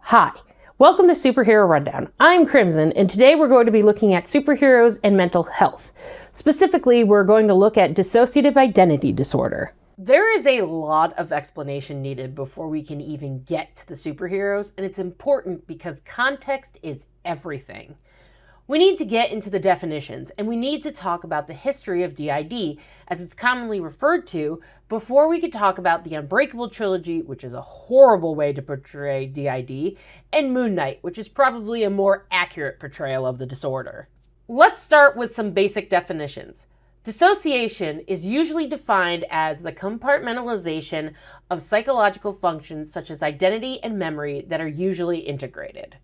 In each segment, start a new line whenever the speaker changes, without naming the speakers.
Hi, welcome to Superhero Rundown. I'm Crimson, and today we're going to be looking at superheroes and mental health. Specifically, we're going to look at dissociative identity disorder. There is a lot of explanation needed before we can even get to the superheroes, and it's important because context is everything. We need to get into the definitions, and we need to talk about the history of DID, as it's commonly referred to, before we could talk about the Unbreakable trilogy, which is a horrible way to portray DID, and Moon Knight, which is probably a more accurate portrayal of the disorder. Let's start with some basic definitions. Dissociation is usually defined as the compartmentalization of psychological functions such as identity and memory that are usually integrated.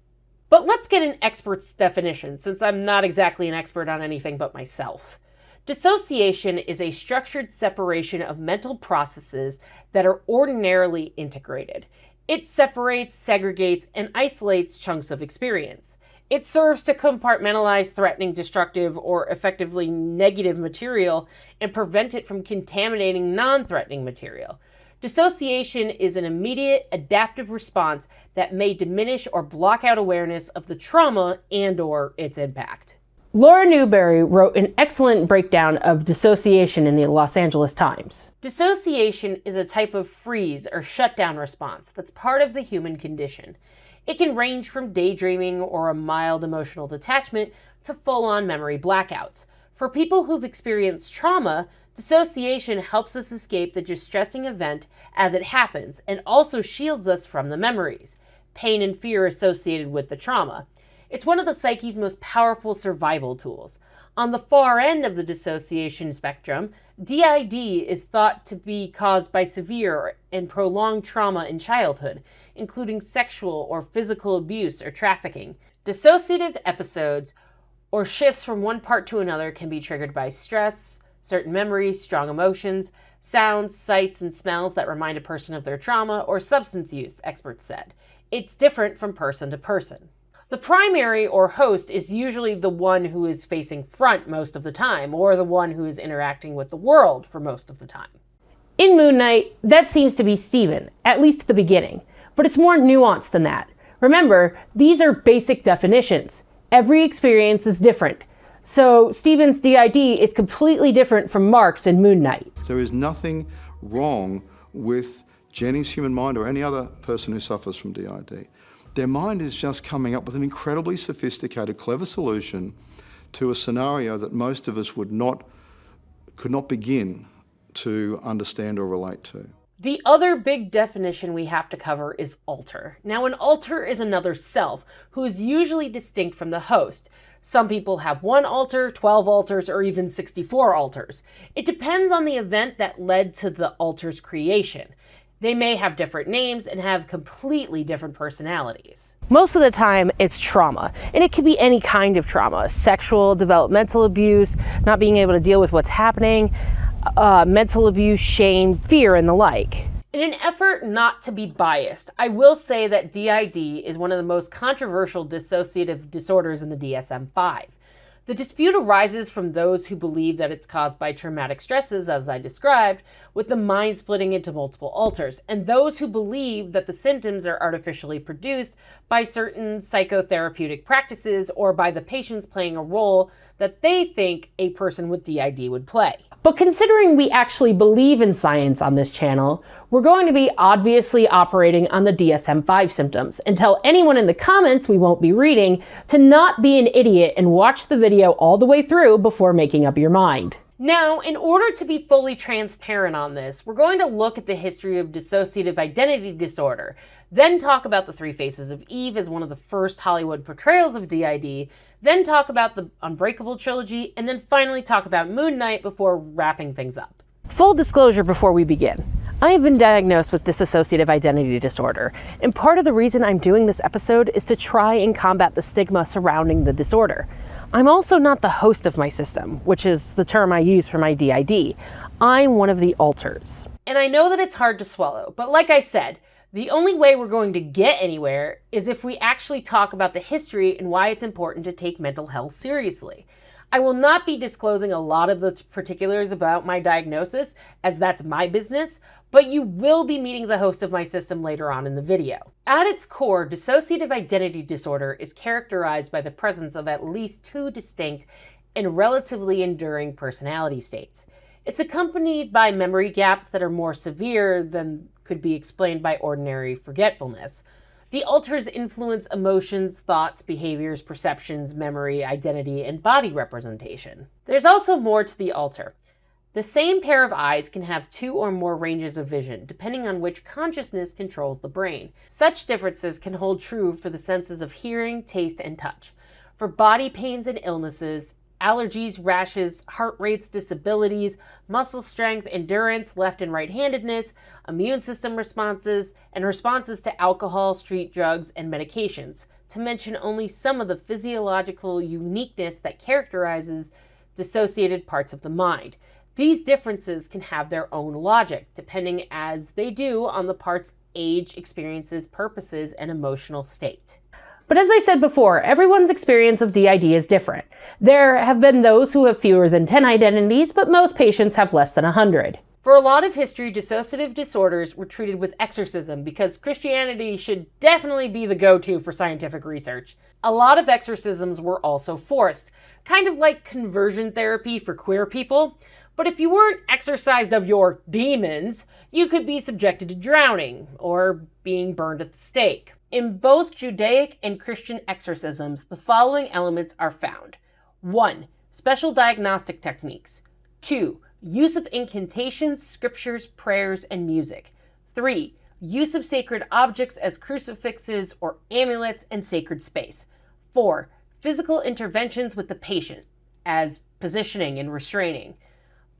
But let's get an expert's definition, since I'm not exactly an expert on anything but myself. Dissociation is a structured separation of mental processes that are ordinarily integrated. It separates, segregates, and isolates chunks of experience. It serves to compartmentalize threatening, destructive, or effectively negative material and prevent it from contaminating non-threatening material. Dissociation is an immediate adaptive response that may diminish or block out awareness of the trauma and/or its impact. Laura Newberry wrote an excellent breakdown of dissociation in the Los Angeles Times. Dissociation is a type of freeze or shutdown response that's part of the human condition. It can range from daydreaming or a mild emotional detachment to full-on memory blackouts. For people who've experienced trauma, dissociation helps us escape the distressing event as it happens and also shields us from the memories, pain and fear associated with the trauma. It's one of the psyche's most powerful survival tools. On the far end of the dissociation spectrum, DID is thought to be caused by severe and prolonged trauma in childhood, including sexual or physical abuse or trafficking. Dissociative episodes or shifts from one part to another can be triggered by stress, certain memories, strong emotions, sounds, sights, and smells that remind a person of their trauma, or substance use, experts said. It's different from person to person. The primary or host is usually the one who is facing front most of the time, or the one who is interacting with the world for most of the time. In Moon Knight, that seems to be Steven, at least at the beginning, but it's more nuanced than that. Remember, these are basic definitions. Every experience is different. So Steven's DID is completely different from Mark's in Moon Knight.
There is nothing wrong with Jenny's human mind or any other person who suffers from DID. Their mind is just coming up with an incredibly sophisticated, clever solution to a scenario that most of us could not begin to understand or relate to.
The other big definition we have to cover is alter. Now, an alter is another self who is usually distinct from the host. Some people have 1 alter, 12 alters, or even 64 alters. It depends on the event that led to the alter's creation. They may have different names and have completely different personalities. Most of the time, it's trauma, and it can be any kind of trauma: sexual, developmental abuse, not being able to deal with what's happening, mental abuse, shame, fear, and the like. In an effort not to be biased, I will say that DID is one of the most controversial dissociative disorders in the DSM-5. The dispute arises from those who believe that it's caused by traumatic stresses, as I described, with the mind splitting into multiple alters, and those who believe that the symptoms are artificially produced by certain psychotherapeutic practices or by the patients playing a role that they think a person with DID would play. But considering we actually believe in science on this channel, we're going to be obviously operating on the DSM-5 symptoms and tell anyone in the comments we won't be reading to not be an idiot and watch the video all the way through before making up your mind. Now, in order to be fully transparent on this, we're going to look at the history of dissociative identity disorder, then talk about the 3 Faces of Eve as one of the first Hollywood portrayals of DID, then talk about the Unbreakable trilogy, and then finally talk about Moon Knight before wrapping things up. Full disclosure before we begin. I have been diagnosed with dissociative identity disorder, and part of the reason I'm doing this episode is to try and combat the stigma surrounding the disorder. I'm also not the host of my system, which is the term I use for my DID. I'm one of the alters. And I know that it's hard to swallow, but like I said, the only way we're going to get anywhere is if we actually talk about the history and why it's important to take mental health seriously. I will not be disclosing a lot of the particulars about my diagnosis, as that's my business, but you will be meeting the host of my system later on in the video. At its core, dissociative identity disorder is characterized by the presence of at least two distinct and relatively enduring personality states. It's accompanied by memory gaps that are more severe than could be explained by ordinary forgetfulness. The alters influence emotions, thoughts, behaviors, perceptions, memory, identity, and body representation. There's also more to the alter. The same pair of eyes can have two or more ranges of vision, depending on which consciousness controls the brain. Such differences can hold true for the senses of hearing, taste, and touch. For body pains and illnesses, allergies, rashes, heart rates, disabilities, muscle strength, endurance, left and right-handedness, immune system responses, and responses to alcohol, street drugs, and medications, to mention only some of the physiological uniqueness that characterizes dissociated parts of the mind. These differences can have their own logic, depending as they do on the part's age, experiences, purposes, and emotional state. But as I said before, everyone's experience of DID is different. There have been those who have fewer than 10 identities, but most patients have less than 100. For a lot of history, dissociative disorders were treated with exorcism because Christianity should definitely be the go-to for scientific research. A lot of exorcisms were also forced, kind of like conversion therapy for queer people. But if you weren't exorcised of your demons, you could be subjected to drowning or being burned at the stake. In both Judaic and Christian exorcisms, the following elements are found. 1. Special diagnostic techniques. 2. Use of incantations, scriptures, prayers, and music. 3. Use of sacred objects as crucifixes or amulets and sacred space. 4. Physical interventions with the patient, as positioning and restraining.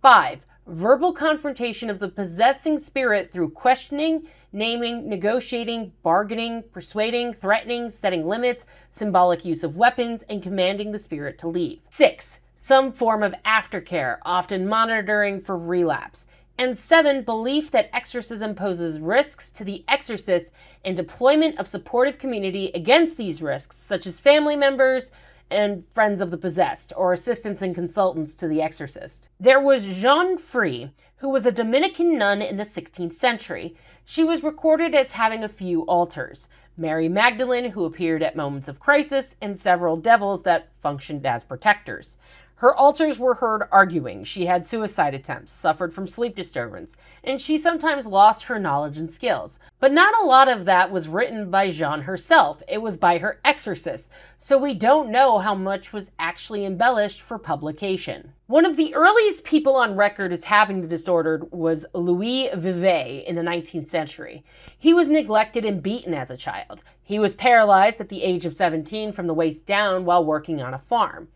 5. Verbal confrontation of the possessing spirit through questioning, naming, negotiating, bargaining, persuading, threatening, setting limits, symbolic use of weapons, and commanding the spirit to leave. 6. Some form of aftercare, often monitoring for relapse. And 7. Belief that exorcism poses risks to the exorcist and deployment of supportive community against these risks, such as family members and friends of the possessed, or assistants and consultants to the exorcist. There was Jeanne Free, who was a Dominican nun in the 16th century. She was recorded as having a few altars. Mary Magdalene, who appeared at moments of crisis, and several devils that functioned as protectors. Her altars were heard arguing. She had suicide attempts, suffered from sleep disturbance, and she sometimes lost her knowledge and skills. But not a lot of that was written by Jeanne herself. It was by her exorcist, so we don't know how much was actually embellished for publication. One of the earliest people on record as having the disorder was Louis Vivet in the 19th century. He was neglected and beaten as a child. He was paralyzed at the age of 17 from the waist down while working on a farm.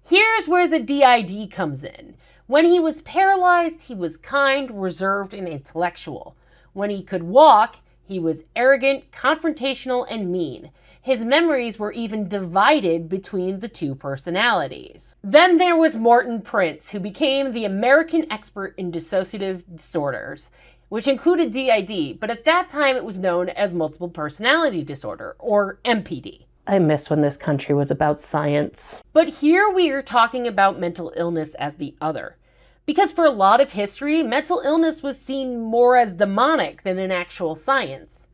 Here's where the DID comes in. When he was paralyzed, he was kind, reserved, and intellectual. When he could walk, he was arrogant, confrontational, and mean. His memories were even divided between the two personalities. Then there was Morton Prince, who became the American expert in dissociative disorders, which included DID, but at that time it was known as multiple personality disorder, or MPD.
I miss when this country was about science.
But here we are talking about mental illness as the other. Because for a lot of history, mental illness was seen more as demonic than in actual science.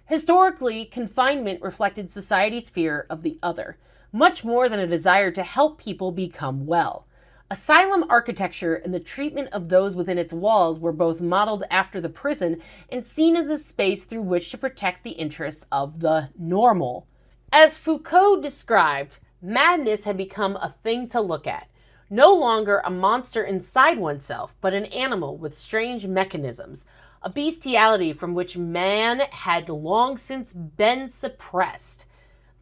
Historically, confinement reflected society's fear of the other, much more than a desire to help people become well. Asylum architecture and the treatment of those within its walls were both modeled after the prison and seen as a space through which to protect the interests of the normal. As Foucault described, madness had become a thing to look at, no longer a monster inside oneself, but an animal with strange mechanisms, a bestiality from which man had long since been suppressed.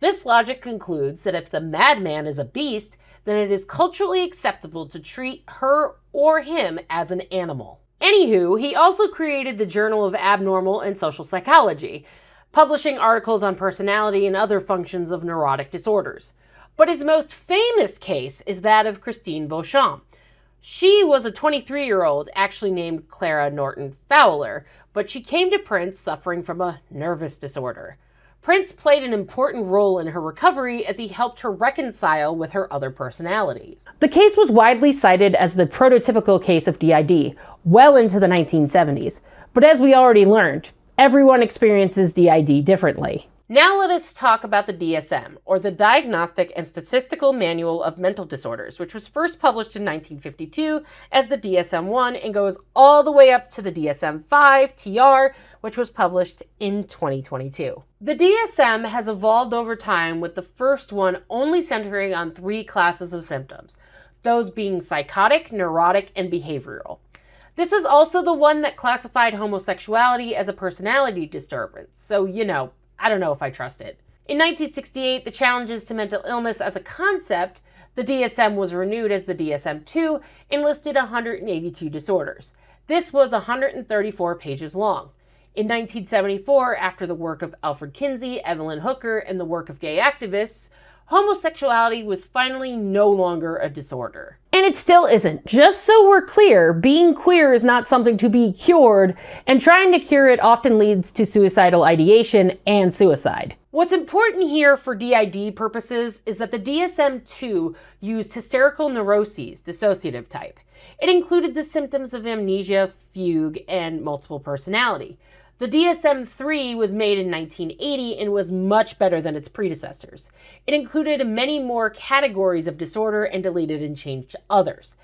This logic concludes that if the madman is a beast, then it is culturally acceptable to treat her or him as an animal. Anywho, he also created the Journal of Abnormal and Social Psychology, publishing articles on personality and other functions of neurotic disorders. But his most famous case is that of Christine Beauchamp. She was a 23-year-old actually named Clara Norton Fowler, but she came to Prince suffering from a nervous disorder. Prince played an important role in her recovery as he helped her reconcile with her other personalities.
The case was widely cited as the prototypical case of DID, well into the 1970s.
But as we already learned, everyone experiences DID differently. Now let us talk about the DSM, or the Diagnostic and Statistical Manual of Mental Disorders, which was first published in 1952 as the DSM-1 and goes all the way up to the DSM-5 TR, which was published in 2022. The DSM has evolved over time, with the first one only centering on 3 classes of symptoms, those being psychotic, neurotic, and behavioral. This is also the one that classified homosexuality as a personality disturbance, so I don't know if I trust it. In 1968, the challenges to mental illness as a concept, the DSM was renewed as the DSM-2 and listed 182 disorders. This was 134 pages long. In 1974, after the work of Alfred Kinsey, Evelyn Hooker, and the work of gay activists, homosexuality was finally no longer a disorder. And it still isn't. Just so we're clear, being queer is not something to be cured, and trying to cure it often leads to suicidal ideation and suicide. What's important here for DID purposes is that the DSM-2 used hysterical neuroses, dissociative type. It included the symptoms of amnesia, fugue, and multiple personality. The DSM-3 was made in 1980 and was much better than its predecessors. It included many more categories of disorder and deleted and changed others.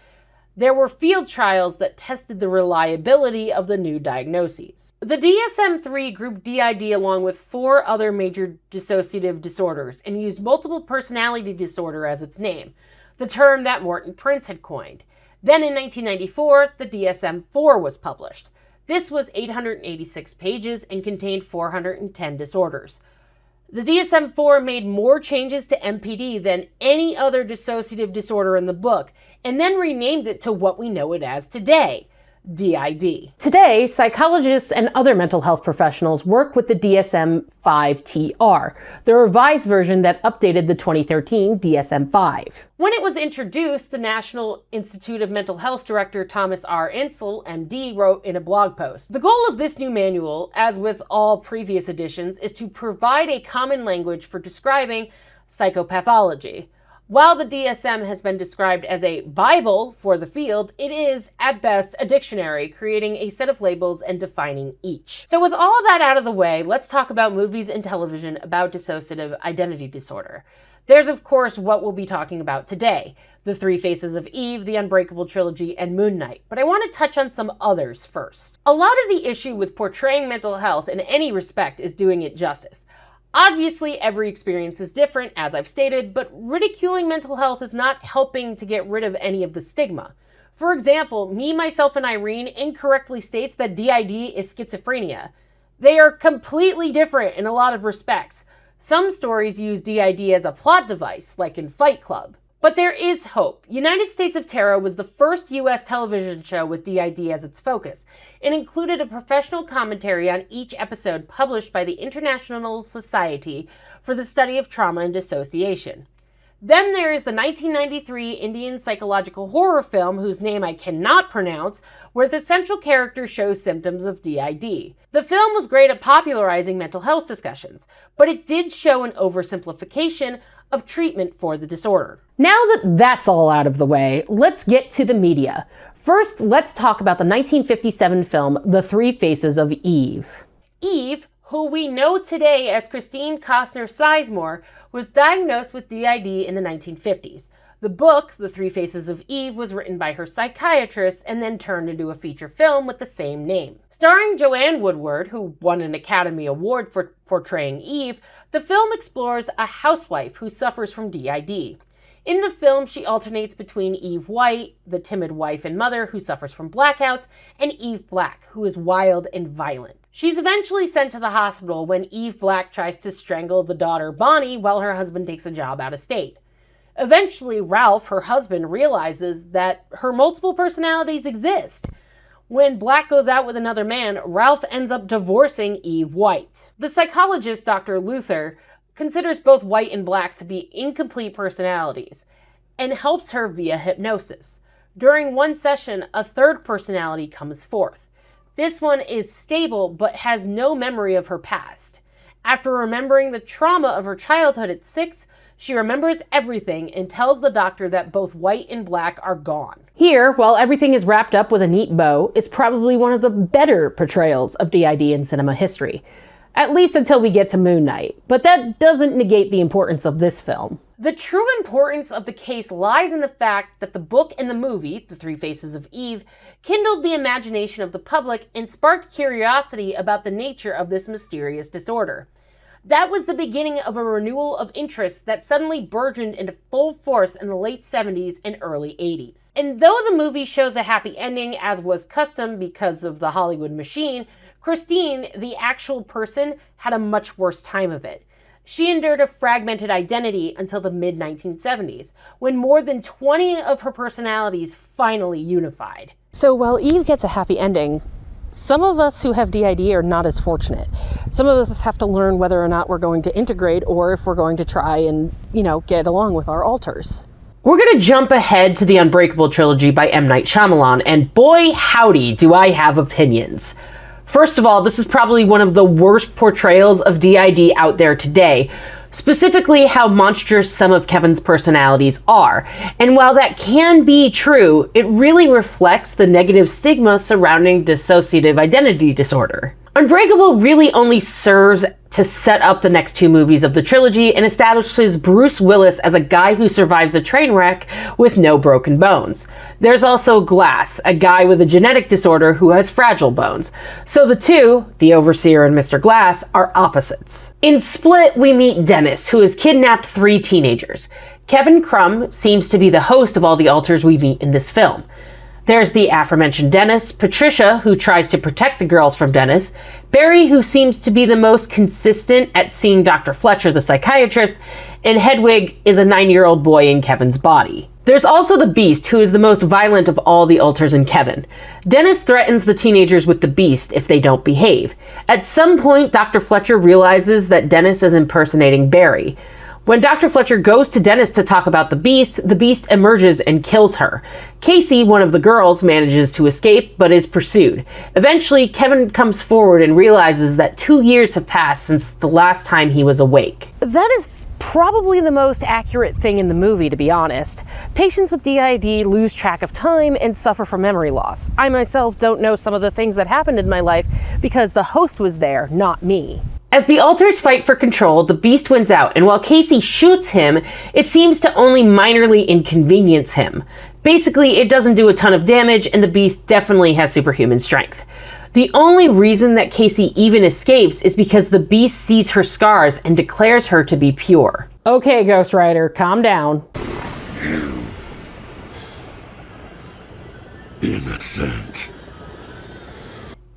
There were field trials that tested the reliability of the new diagnoses. The DSM-3 grouped DID along with 4 other major dissociative disorders and used multiple personality disorder as its name, the term that Morton Prince had coined. Then in 1994, the DSM-4 was published. This was 886 pages and contained 410 disorders. The DSM-4 made more changes to MPD than any other dissociative disorder in the book, and then renamed it to what we know it as today, DID. Today, psychologists and other mental health professionals work with the DSM-5 TR, the revised version that updated the 2013 DSM-5. When it was introduced, the National Institute of Mental Health Director Thomas R. Insel, MD, wrote in a blog post, "The goal of this new manual, as with all previous editions, is to provide a common language for describing psychopathology. While the DSM has been described as a Bible for the field, it is, at best, a dictionary, creating a set of labels and defining each." So with all that out of the way, let's talk about movies and television about dissociative identity disorder. There's, of course, what we'll be talking about today, The Three Faces of Eve, The Unbreakable Trilogy, and Moon Knight, but I want to touch on some others first. A lot of the issue with portraying mental health in any respect is doing it justice. Obviously, every experience is different, as I've stated, but ridiculing mental health is not helping to get rid of any of the stigma. For example, Me, Myself, and Irene incorrectly states that DID is schizophrenia. They are completely different in a lot of respects. Some stories use DID as a plot device, like in Fight Club. But there is hope. United States of Terror was the first U.S. television show with DID as its focus. It included a professional commentary on each episode published by the International Society for the Study of Trauma and Dissociation. Then there is the 1993 Indian psychological horror film, whose name I cannot pronounce, where the central character shows symptoms of DID. The film was great at popularizing mental health discussions, but it did show an oversimplification of treatment for the disorder. Now that that's all out of the way, let's get to the media. First, let's talk about the 1957 film, The Three Faces of Eve. Eve, who we know today as Christine Costner Sizemore, was diagnosed with DID in the 1950s. The book, The Three Faces of Eve, was written by her psychiatrist and then turned into a feature film with the same name. Starring Joanne Woodward, who won an Academy Award for portraying Eve, the film explores a housewife who suffers from DID. In the film, she alternates between Eve White, the timid wife and mother who suffers from blackouts, and Eve Black, who is wild and violent. She's eventually sent to the hospital when Eve Black tries to strangle the daughter Bonnie while her husband takes a job out of state. Eventually, Ralph, her husband, realizes that her multiple personalities exist. When Black goes out with another man, Ralph ends up divorcing Eve White. The psychologist, Dr. Luther, considers both White and Black to be incomplete personalities and helps her via hypnosis. During one session, a third personality comes forth. This one is stable but has no memory of her past. After remembering the trauma of her childhood at 6, she remembers everything and tells the doctor that both white and black are gone. Here, while everything is wrapped up with a neat bow, is probably one of the better portrayals of DID in cinema history. At least until we get to Moon Knight, but that doesn't negate the importance of this film. The true importance of the case lies in the fact that the book and the movie, The Three Faces of Eve, kindled the imagination of the public and sparked curiosity about the nature of this mysterious disorder. That was the beginning of a renewal of interest that suddenly burgeoned into full force in the late 70s and early 80s. And though the movie shows a happy ending, as was custom because of the Hollywood machine, Christine, the actual person, had a much worse time of it. She endured a fragmented identity until the mid-1970s, when more than 20 of her personalities finally unified. So while Eve gets a happy ending, some of us who have DID are not as fortunate. Some of us have to learn whether or not we're going to integrate or if we're going to try and, get along with our alters. We're going to jump ahead to the Unbreakable trilogy by M. Night Shyamalan, and boy howdy do I have opinions. First of all, this is probably one of the worst portrayals of DID out there today, specifically how monstrous some of Kevin's personalities are. And while that can be true, it really reflects the negative stigma surrounding dissociative identity disorder. Unbreakable really only serves to set up the next two movies of the trilogy and establishes Bruce Willis as a guy who survives a train wreck with no broken bones. There's also Glass, a guy with a genetic disorder who has fragile bones. So the two, the Overseer and Mr. Glass, are opposites. In Split, we meet Dennis, who has kidnapped 3 teenagers. Kevin Crumb seems to be the host of all the alters we meet in this film. There's the aforementioned Dennis, Patricia, who tries to protect the girls from Dennis, Barry, who seems to be the most consistent at seeing Dr. Fletcher, the psychiatrist, and Hedwig is a 9-year-old boy in Kevin's body. There's also the Beast, who is the most violent of all the alters in Kevin. Dennis threatens the teenagers with the Beast if they don't behave. At some point, Dr. Fletcher realizes that Dennis is impersonating Barry. When Dr. Fletcher goes to Dennis to talk about the Beast emerges and kills her. Casey, one of the girls, manages to escape, but is pursued. Eventually, Kevin comes forward and realizes that 2 years have passed since the last time he was awake. That is probably the most accurate thing in the movie, to be honest. Patients with DID lose track of time and suffer from memory loss. I myself don't know some of the things that happened in my life because the host was there, not me. As the alters fight for control, the Beast wins out, and while Casey shoots him, it seems to only minorly inconvenience him. Basically, it doesn't do a ton of damage, and the Beast definitely has superhuman strength. The only reason that Casey even escapes is because the Beast sees her scars and declares her to be pure. Okay, Ghost Rider, calm down.
Innocent.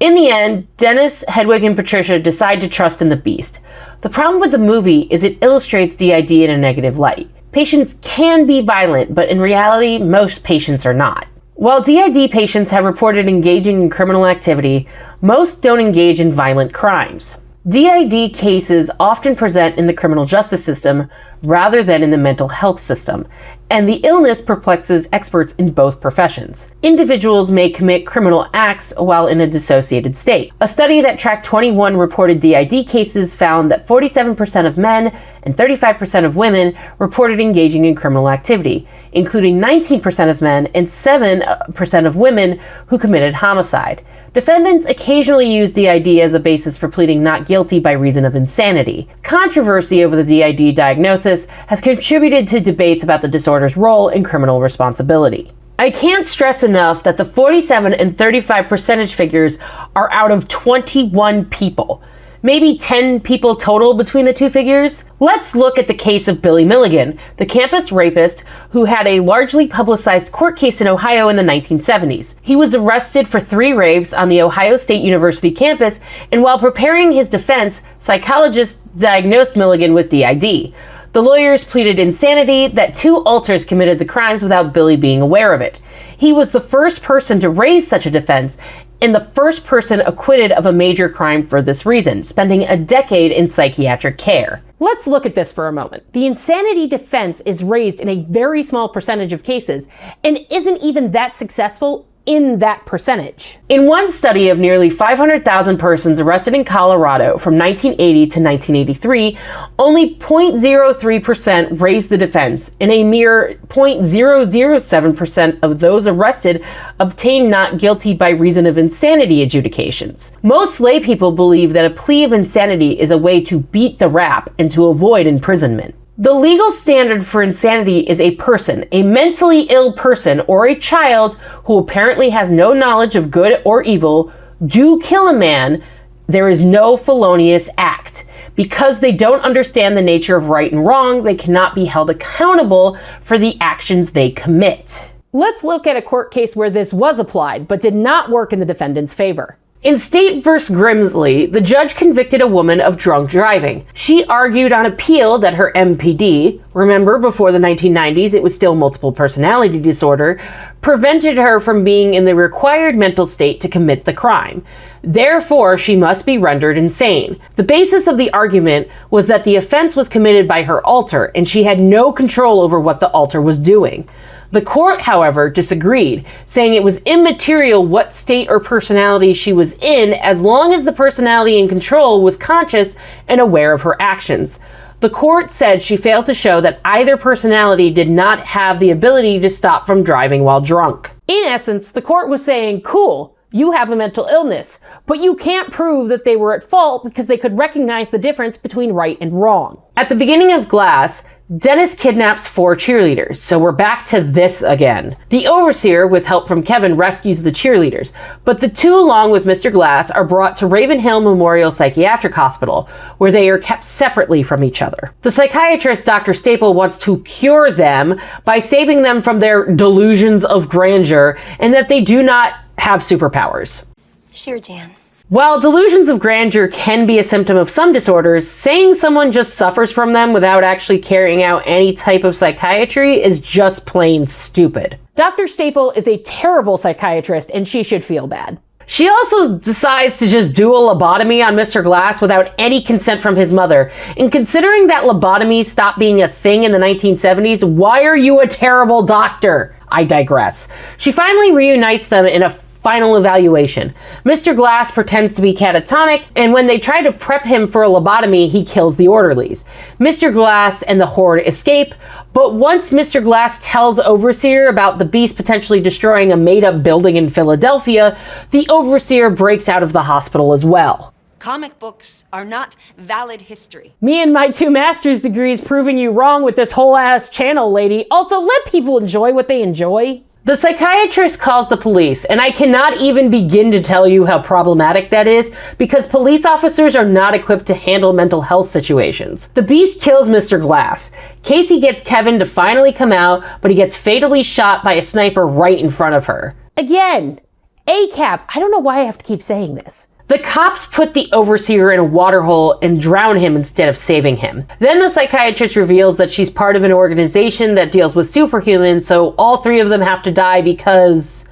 In the end, Dennis, Hedwig, and Patricia decide to trust in the Beast. The problem with the movie is it illustrates DID in a negative light. Patients can be violent, but in reality, most patients are not. While DID patients have reported engaging in criminal activity, most don't engage in violent crimes. DID cases often present in the criminal justice system rather than in the mental health system, and the illness perplexes experts in both professions. Individuals may commit criminal acts while in a dissociated state. A study that tracked 21 reported DID cases found that 47% of men and 35% of women reported engaging in criminal activity, including 19% of men and 7% of women who committed homicide. Defendants occasionally use DID as a basis for pleading not guilty by reason of insanity. Controversy over the DID diagnosis has contributed to debates about the disorder's role in criminal responsibility. I can't stress enough that the 47 and 35 percentage figures are out of 21 people. Maybe 10 people total between the two figures? Let's look at the case of Billy Milligan, the campus rapist who had a largely publicized court case in Ohio in the 1970s. He was arrested for 3 rapes on the Ohio State University campus, and while preparing his defense, psychologists diagnosed Milligan with DID. The lawyers pleaded insanity that 2 alters committed the crimes without Billy being aware of it. He was the first person to raise such a defense, and the first person acquitted of a major crime for this reason, spending a decade in psychiatric care. Let's look at this for a moment. The insanity defense is raised in a very small percentage of cases and isn't even that successful in that percentage. In one study of nearly 500,000 persons arrested in Colorado from 1980 to 1983, only 0.03% raised the defense, and a mere 0.007% of those arrested obtained not guilty by reason of insanity adjudications. Most laypeople believe that a plea of insanity is a way to beat the rap and to avoid imprisonment. The legal standard for insanity is a person, a mentally ill person, or a child who apparently has no knowledge of good or evil, do kill a man. There is no felonious act. Because they don't understand the nature of right and wrong, they cannot be held accountable for the actions they commit. Let's look at a court case where this was applied, but did not work in the defendant's favor. In State v. Grimsley, the judge convicted a woman of drunk driving. She argued on appeal that her MPD, remember before the 1990s it was still multiple personality disorder, prevented her from being in the required mental state to commit the crime. Therefore, she must be rendered insane. The basis of the argument was that the offense was committed by her alter, and she had no control over what the alter was doing. The court, however, disagreed, saying it was immaterial what state or personality she was in as long as the personality in control was conscious and aware of her actions. The court said she failed to show that either personality did not have the ability to stop from driving while drunk. In essence, the court was saying, cool, you have a mental illness, but you can't prove that they were at fault because they could recognize the difference between right and wrong. At the beginning of Glass, Dennis kidnaps 4 cheerleaders, so we're back to this again. The overseer, with help from Kevin, rescues the cheerleaders, but the two, along with Mr. Glass, are brought to Ravenhill Memorial Psychiatric Hospital, where they are kept separately from each other. The psychiatrist, Dr. Staple, wants to cure them by saving them from their delusions of grandeur and that they do not have superpowers.
Sure, Jan.
While delusions of grandeur can be a symptom of some disorders, saying someone just suffers from them without actually carrying out any type of psychiatry is just plain stupid. Dr. Staple is a terrible psychiatrist and she should feel bad. She also decides to just do a lobotomy on Mr. Glass without any consent from his mother. And considering that lobotomies stopped being a thing in the 1970s, why are you a terrible doctor? I digress. She finally reunites them in a final evaluation. Mr. Glass pretends to be catatonic, and when they try to prep him for a lobotomy, he kills the orderlies. Mr. Glass and the horde escape, but once Mr. Glass tells Overseer about the beast potentially destroying a made-up building in Philadelphia, the Overseer breaks out of the hospital as well.
Comic books are not valid history.
Me and my 2 master's degrees proving you wrong with this whole ass channel, lady. Also, let people enjoy what they enjoy. The psychiatrist calls the police, and I cannot even begin to tell you how problematic that is because police officers are not equipped to handle mental health situations. The beast kills Mr. Glass. Casey gets Kevin to finally come out, but he gets fatally shot by a sniper right in front of her. Again, ACAB. I don't know why I have to keep saying this. The cops put the Overseer in a waterhole and drown him instead of saving him. Then the psychiatrist reveals that she's part of an organization that deals with superhumans, so all 3 of them have to die because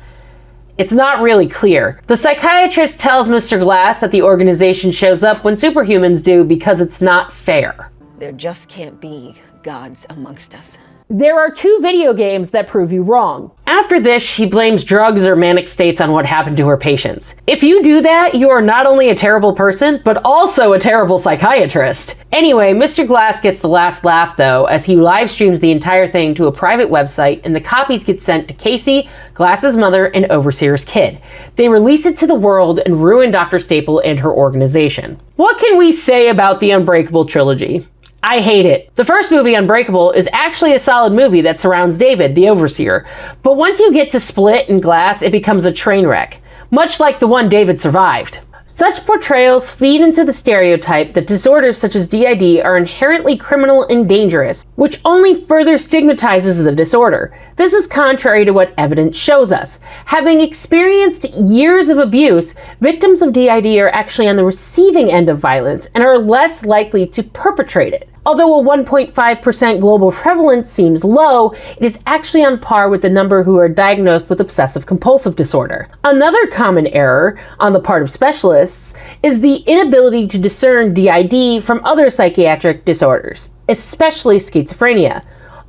it's not really clear. The psychiatrist tells Mr. Glass that the organization shows up when superhumans do because it's not fair.
There just can't be gods amongst us.
There are 2 video games that prove you wrong. After this, she blames drugs or manic states on what happened to her patients. If you do that, you are not only a terrible person, but also a terrible psychiatrist. Anyway, Mr. Glass gets the last laugh though, as he live streams the entire thing to a private website, and the copies get sent to Casey, Glass's mother, and Overseer's kid. They release it to the world and ruin Dr. Staple and her organization. What can we say about the Unbreakable trilogy? I hate it. The first movie, Unbreakable, is actually a solid movie that surrounds David, the Overseer. But once you get to Split and Glass, it becomes a train wreck. Much like the one David survived. Such portrayals feed into the stereotype that disorders such as DID are inherently criminal and dangerous, which only further stigmatizes the disorder. This is contrary to what evidence shows us. Having experienced years of abuse, victims of DID are actually on the receiving end of violence and are less likely to perpetrate it. Although a 1.5% global prevalence seems low, it is actually on par with the number who are diagnosed with obsessive-compulsive disorder. Another common error on the part of specialists is the inability to discern DID from other psychiatric disorders, especially schizophrenia.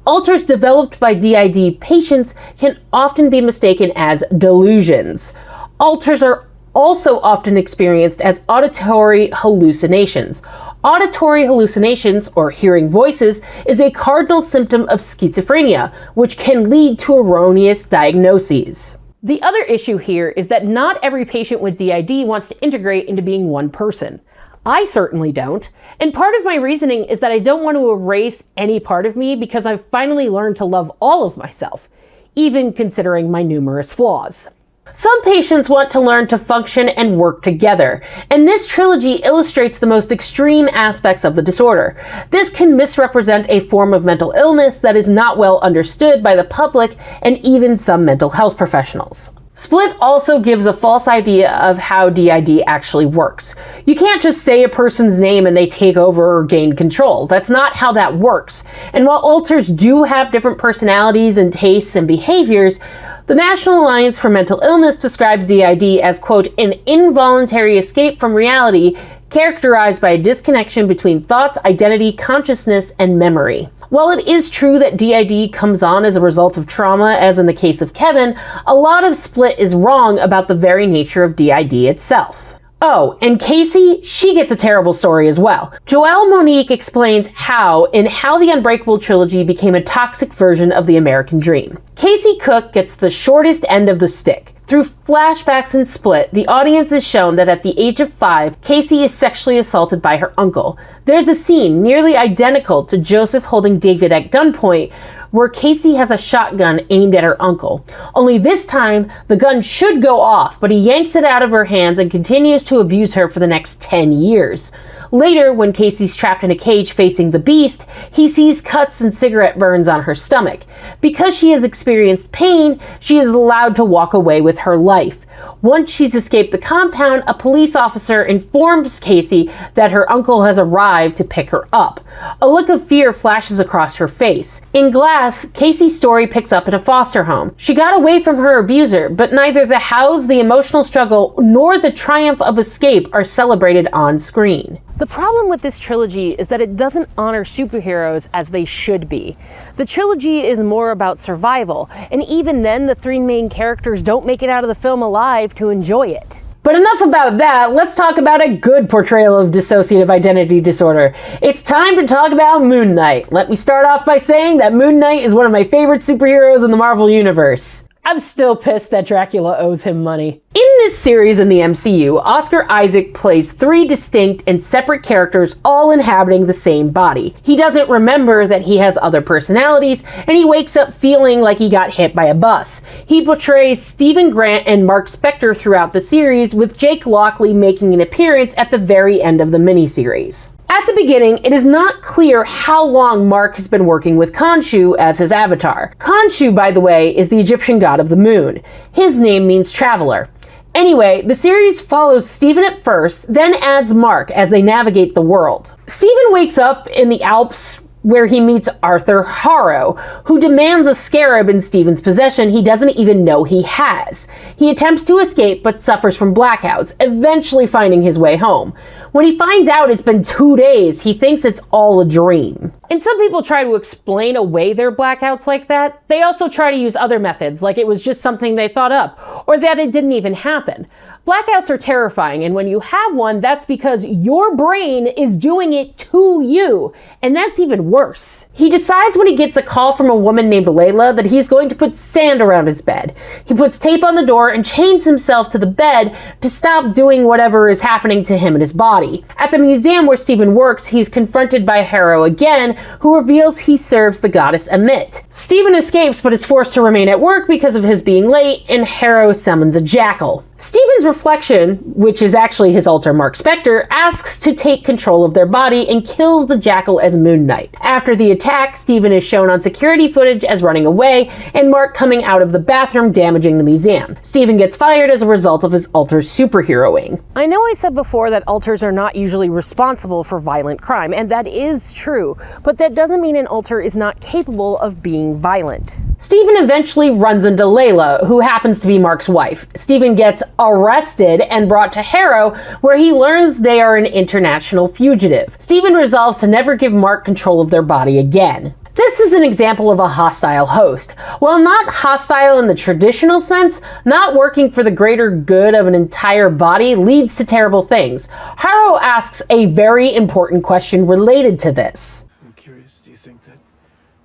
Alters developed by DID patients can often be mistaken as delusions. Alters are also often experienced as auditory hallucinations. Auditory hallucinations, or hearing voices, is a cardinal symptom of schizophrenia, which can lead to erroneous diagnoses. The other issue here is that not every patient with DID wants to integrate into being one person. I certainly don't, and part of my reasoning is that I don't want to erase any part of me because I've finally learned to love all of myself, even considering my numerous flaws. Some patients want to learn to function and work together, and this trilogy illustrates the most extreme aspects of the disorder. This can misrepresent a form of mental illness that is not well understood by the public and even some mental health professionals. Split also gives a false idea of how DID actually works. You can't just say a person's name and they take over or gain control. That's not how that works. And while alters do have different personalities and tastes and behaviors, the National Alliance for Mental Illness describes DID as, quote, an involuntary escape from reality characterized by a disconnection between thoughts, identity, consciousness, and memory. While it is true that DID comes on as a result of trauma, as in the case of Kevin, a lot of Split is wrong about the very nature of DID itself. Oh, and Casey, she gets a terrible story as well. Joelle Monique explains how the Unbreakable trilogy became a toxic version of the American dream. Casey Cook gets the shortest end of the stick. Through flashbacks in Split, the audience is shown that at the age of 5, Casey is sexually assaulted by her uncle. There's a scene nearly identical to Joseph holding David at gunpoint, where Casey has a shotgun aimed at her uncle. Only this time, the gun should go off, but he yanks it out of her hands and continues to abuse her for the next 10 years. Later, when Casey's trapped in a cage facing the beast, he sees cuts and cigarette burns on her stomach. Because she has experienced pain, she is allowed to walk away with her life. Once she's escaped the compound, a police officer informs Casey that her uncle has arrived to pick her up. A look of fear flashes across her face. In Glass, Casey's story picks up in a foster home. She got away from her abuser, but neither the hows, the emotional struggle, nor the triumph of escape are celebrated on screen. The problem with this trilogy is that it doesn't honor superheroes as they should be. The trilogy is more about survival, and even then the three main characters don't make it out of the film alive to enjoy it. But enough about that, let's talk about a good portrayal of dissociative identity disorder. It's time to talk about Moon Knight. Let me start off by saying that Moon Knight is one of my favorite superheroes in the Marvel Universe. I'm still pissed that Dracula owes him money. In this series in the MCU, Oscar Isaac plays 3 distinct and separate characters all inhabiting the same body. He doesn't remember that he has other personalities, and he wakes up feeling like he got hit by a bus. He portrays Stephen Grant and Mark Spector throughout the series, with Jake Lockley making an appearance at the very end of the miniseries. At the beginning, it is not clear how long Mark has been working with Khonshu as his avatar. Khonshu, by the way, is the Egyptian god of the moon. His name means traveler. Anyway, the series follows Stephen at first, then adds Mark as they navigate the world. Stephen wakes up in the Alps where he meets Arthur Harrow, who demands a scarab in Stephen's possession he doesn't even know he has. He attempts to escape but suffers from blackouts, eventually finding his way home. When he finds out it's been 2 days, he thinks it's all a dream. And some people try to explain away their blackouts like that. They also try to use other methods, like it was just something they thought up, or that it didn't even happen. Blackouts are terrifying, and when you have one, that's because your brain is doing it to you, and that's even worse. He decides when he gets a call from a woman named Layla that he's going to put sand around his bed. He puts tape on the door and chains himself to the bed to stop doing whatever is happening to him in his body. At the museum where Stephen works, he's confronted by Harrow again, who reveals he serves the goddess Amit. Stephen escapes but is forced to remain at work because of his being late, and Harrow summons a jackal. Stephen's reflection, which is actually his alter Mark Spector, asks to take control of their body and kills the jackal as Moon Knight. After the attack, Stephen is shown on security footage as running away, and Mark coming out of the bathroom damaging the museum. Stephen gets fired as a result of his alter's superheroing. I know I said before that alters are not usually responsible for violent crime, and that is true, but that doesn't mean an alter is not capable of being violent. Stephen eventually runs into Layla, who happens to be Mark's wife. Stephen gets arrested and brought to Harrow, where he learns they are an international fugitive. Stephen resolves to never give Mark control of their body again. This is an example of a hostile host. While not hostile in the traditional sense, not working for the greater good of an entire body leads to terrible things. Harrow asks a very important question related to this.
I'm curious, do you think that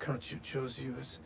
Khonshu chose you as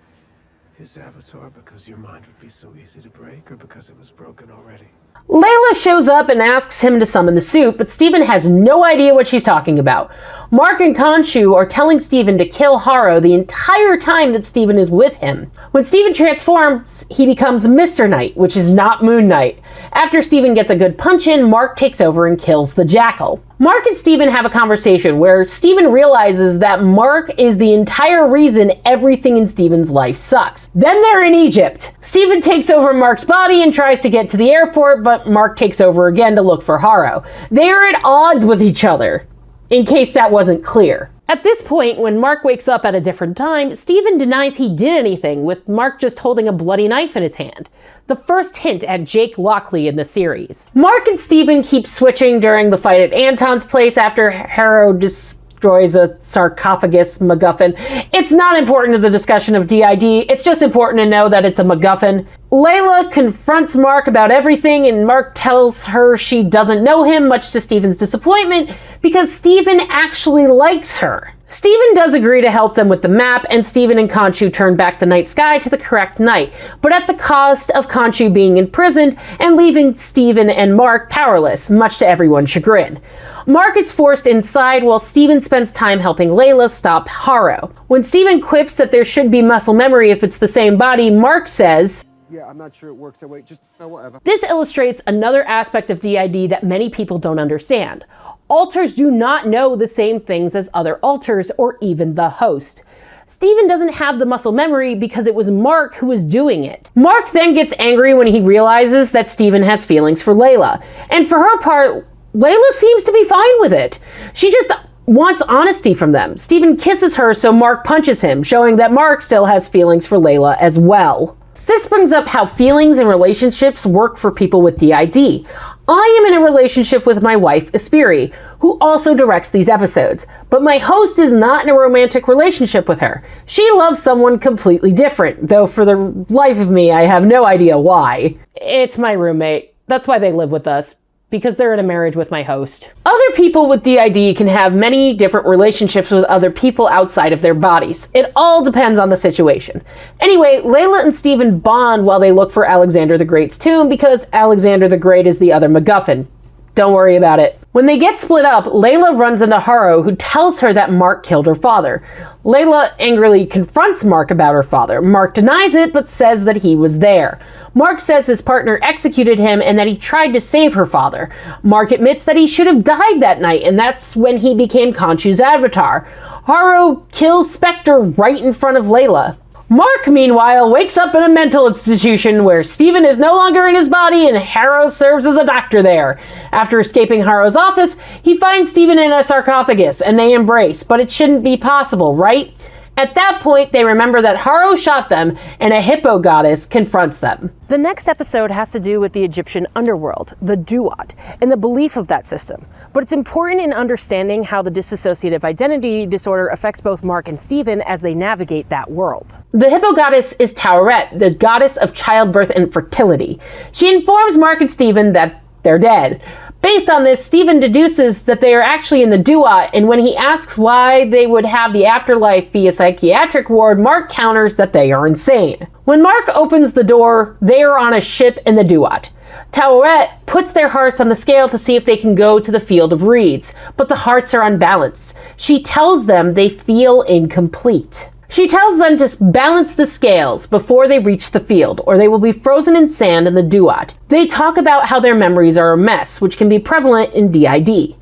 his avatar because your mind would be so easy to break, or because it was broken already?
Layla shows up and asks him to summon the suit, but Stephen has no idea what she's talking about. Mark and Khonshu are telling Stephen to kill Harrow the entire time that Stephen is with him. When Stephen transforms, he becomes Mr. Knight, which is not Moon Knight. After Stephen gets a good punch in, Mark takes over and kills the Jackal. Mark and Stephen have a conversation where Stephen realizes that Mark is the entire reason everything in Stephen's life sucks. Then they're in Egypt. Stephen takes over Mark's body and tries to get to the airport, but Mark takes over again to look for Harrow. They are at odds with each other, in case that wasn't clear. At this point, when Mark wakes up at a different time, Stephen denies he did anything, with Mark just holding a bloody knife in his hand. The first hint at Jake Lockley in the series. Mark and Stephen keep switching during the fight at Anton's place after Harrow destroys a sarcophagus MacGuffin. It's not important to the discussion of DID, it's just important to know that it's a MacGuffin. Layla confronts Mark about everything, and Mark tells her she doesn't know him, much to Stephen's disappointment, because Stephen actually likes her. Stephen does agree to help them with the map, and Stephen and Khonshu turn back the night sky to the correct night, but at the cost of Khonshu being imprisoned and leaving Stephen and Mark powerless, much to everyone's chagrin. Mark is forced inside while Stephen spends time helping Layla stop Harrow. When Stephen quips that there should be muscle memory if it's the same body, Mark says,
"Yeah, I'm not sure it works that way, just whatever."
This illustrates another aspect of DID that many people don't understand. Alters do not know the same things as other alters or even the host. Stephen doesn't have the muscle memory because it was Mark who was doing it. Mark then gets angry when he realizes that Stephen has feelings for Layla. And for her part, Layla seems to be fine with it. She just wants honesty from them. Stephen kisses her, so Mark punches him, showing that Mark still has feelings for Layla as well. This brings up how feelings and relationships work for people with DID. I am in a relationship with my wife, Aspiri, who also directs these episodes, but my host is not in a romantic relationship with her. She loves someone completely different, though for the life of me, I have no idea why. It's my roommate. That's why they live with us, because they're in a marriage with my host. Other people with DID can have many different relationships with other people outside of their bodies. It all depends on the situation. Anyway, Layla and Stephen bond while they look for Alexander the Great's tomb because Alexander the Great is the other MacGuffin. Don't worry about it. When they get split up, Layla runs into Harrow, who tells her that Mark killed her father. Layla angrily confronts Mark about her father. Mark denies it, but says that he was there. Mark says his partner executed him and that he tried to save her father. Mark admits that he should have died that night, and that's when he became Khonshu's avatar. Harrow kills Spectre right in front of Layla. Mark, meanwhile, wakes up in a mental institution where Stephen is no longer in his body and Harrow serves as a doctor there. After escaping Harrow's office, he finds Stephen in a sarcophagus and they embrace, but it shouldn't be possible, right? At that point, they remember that Harrow shot them and a hippo goddess confronts them.
The next episode has to do with the Egyptian underworld, the Duat, and the belief of that system. But it's important in understanding how the dissociative identity disorder affects both Mark and Stephen as they navigate that world.
The hippo goddess is Taweret, the goddess of childbirth and fertility. She informs Mark and Stephen that they're dead. Based on this, Stephen deduces that they are actually in the Duat, and when he asks why they would have the afterlife be a psychiatric ward, Mark counters that they are insane. When Mark opens the door, they are on a ship in the Duat. Taweret puts their hearts on the scale to see if they can go to the field of reeds, but the hearts are unbalanced. She tells them they feel incomplete. She tells them to balance the scales before they reach the field, or they will be frozen in sand in the Duat. They talk about how their memories are a mess, which can be prevalent in DID.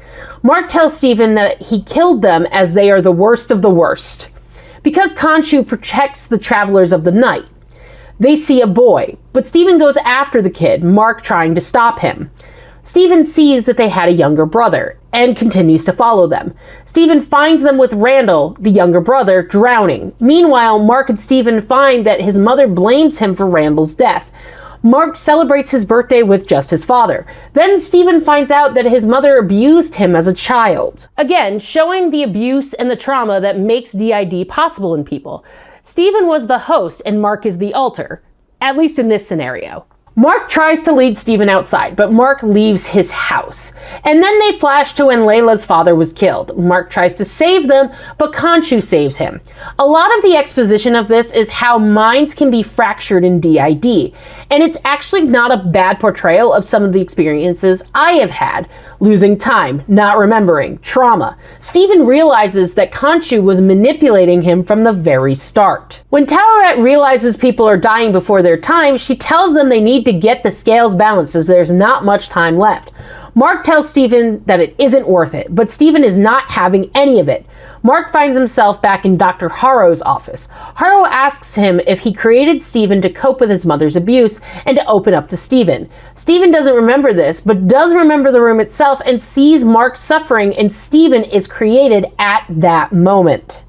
Mark tells Stephen that he killed them as they are the worst of the worst. Because Khonshu protects the travelers of the night, they see a boy, but Stephen goes after the kid, Mark trying to stop him. Stephen sees that they had a younger brother and continues to follow them. Stephen finds them with Randall, the younger brother, drowning. Meanwhile, Mark and Stephen find that his mother blames him for Randall's death.
Mark celebrates his birthday with just his father. Then Steven finds out that his mother abused him as a child. Again, showing the abuse and the trauma that makes DID possible in people. Steven was the host and Mark is the alter, at least in this scenario. Mark tries to lead Steven outside, but Mark leaves his house. And then they flash to when Layla's father was killed. Mark tries to save them, but Khonshu saves him. A lot of the exposition of this is how minds can be fractured in DID, and it's actually not a bad portrayal of some of the experiences I have had. Losing time, not remembering, trauma. Steven realizes that Khonshu was manipulating him from the very start. When Taweret realizes people are dying before their time, she tells them they need to get the scales balanced as there's not much time left. Mark tells Steven that it isn't worth it, but Steven is not having any of it. Mark finds himself back in Dr. Harrow's office. Harrow asks him if he created Steven to cope with his mother's abuse and to open up to Steven. Steven doesn't remember this, but does remember the room itself and sees Mark suffering, and Steven is created at that moment.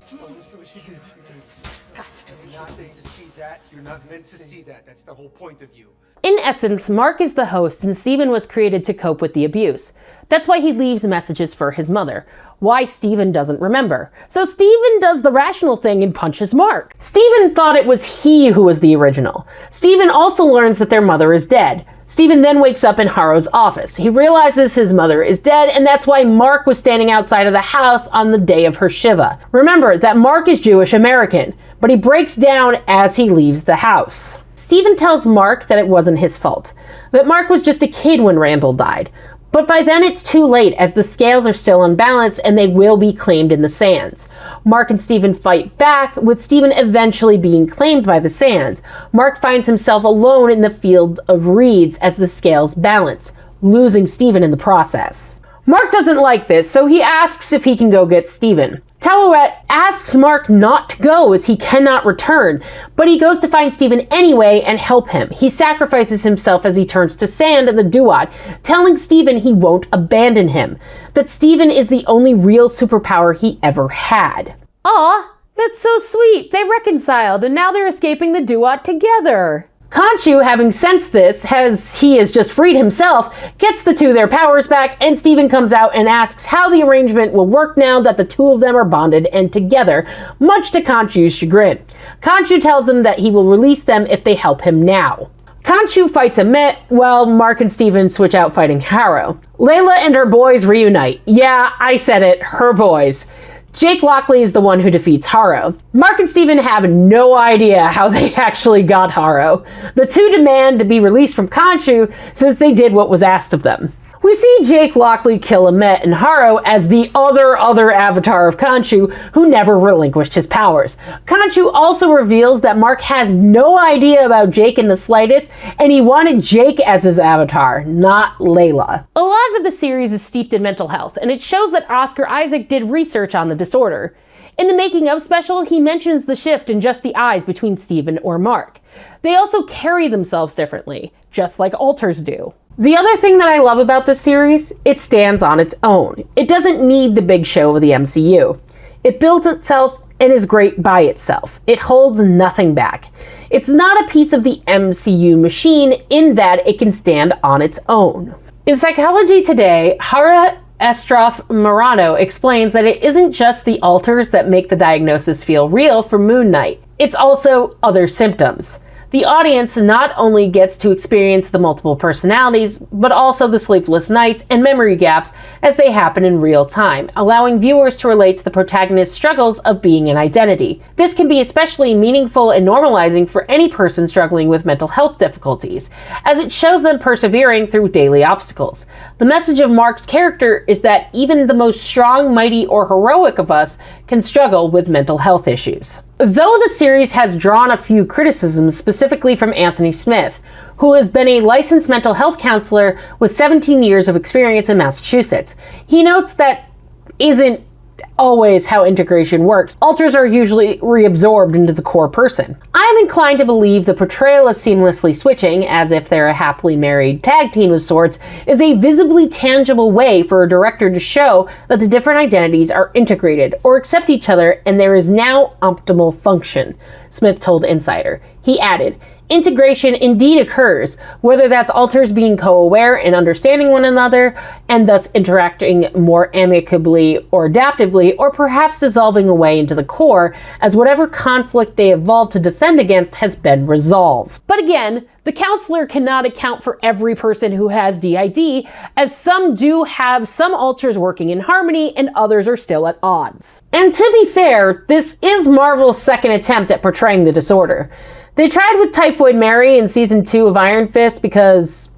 You're not meant to see that. That's the whole point of you.
In essence, Mark is the host and Steven was created to cope with the abuse. That's why he leaves messages for his mother. Why Steven doesn't remember. So Steven does the rational thing and punches Mark. Steven thought it was he who was the original. Steven also learns that their mother is dead. Steven then wakes up in Harrow's office. He realizes his mother is dead, and that's why Mark was standing outside of the house on the day of her Shiva. Remember that Mark is Jewish American, but he breaks down as he leaves the house. Steven tells Mark that it wasn't his fault, that Mark was just a kid when Randall died. But by then it's too late, as the scales are still unbalanced and they will be claimed in the sands. Mark and Steven fight back, with Steven eventually being claimed by the sands. Mark finds himself alone in the field of reeds as the scales balance, losing Steven in the process. Mark doesn't like this, so he asks if he can go get Steven. Taweret asks Mark not to go as he cannot return, but he goes to find Steven anyway and help him. He sacrifices himself as he turns to sand in the Duat, telling Steven he won't abandon him, that Steven is the only real superpower he ever had. Aw, that's so sweet. They reconciled and now they're escaping the Duat together. Khonshu, having sensed this, as he has just freed himself, gets the two their powers back, and Steven comes out and asks how the arrangement will work now that the two of them are bonded and together, much to Khonshu's chagrin. Khonshu tells them that he will release them if they help him now. Khonshu fights Amet, while Mark and Steven switch out fighting Harrow. Layla and her boys reunite. Yeah, I said it, her boys. Jake Lockley is the one who defeats Harrow. Mark and Steven have no idea how they actually got Harrow. The two demand to be released from Khonshu since they did what was asked of them. We see Jake Lockley kill Amet and Harrow as the other avatar of Khonshu who never relinquished his powers. Khonshu also reveals that Mark has no idea about Jake in the slightest, and he wanted Jake as his avatar, not Layla. A lot of the series is steeped in mental health, and it shows that Oscar Isaac did research on the disorder. In the making of special, he mentions the shift in just the eyes between Steven or Mark. They also carry themselves differently, just like alters do. The other thing that I love about this series, it stands on its own. It doesn't need the big show of the MCU. It builds itself and is great by itself. It holds nothing back. It's not a piece of the MCU machine in that it can stand on its own. In Psychology Today, Hara Estroff Morano explains that it isn't just the alters that make the diagnosis feel real for Moon Knight. It's also other symptoms. The audience not only gets to experience the multiple personalities, but also the sleepless nights and memory gaps as they happen in real time, allowing viewers to relate to the protagonist's struggles of being an identity. This can be especially meaningful and normalizing for any person struggling with mental health difficulties, as it shows them persevering through daily obstacles. The message of Mark's character is that even the most strong, mighty, or heroic of us can struggle with mental health issues. Though the series has drawn a few criticisms, specifically from Anthony Smith, who has been a licensed mental health counselor with 17 years of experience in Massachusetts, he notes that isn't always how integration works. Alters are usually reabsorbed into the core person. I'm inclined to believe the portrayal of seamlessly switching, as if they're a happily married tag team of sorts, is a visibly tangible way for a director to show that the different identities are integrated or accept each other and there is now optimal function, Smith told Insider. He added,
integration indeed occurs, whether that's alters being co-aware and understanding one another, and thus interacting more amicably or adaptively, or perhaps dissolving away into the core as whatever conflict they evolved to defend against has been resolved. But again, the counselor cannot account for every person who has DID, as some do have some alters working in harmony and others are still at odds. And to be fair, this is Marvel's second attempt at portraying the disorder. They tried with Typhoid Mary in season 2 of Iron Fist because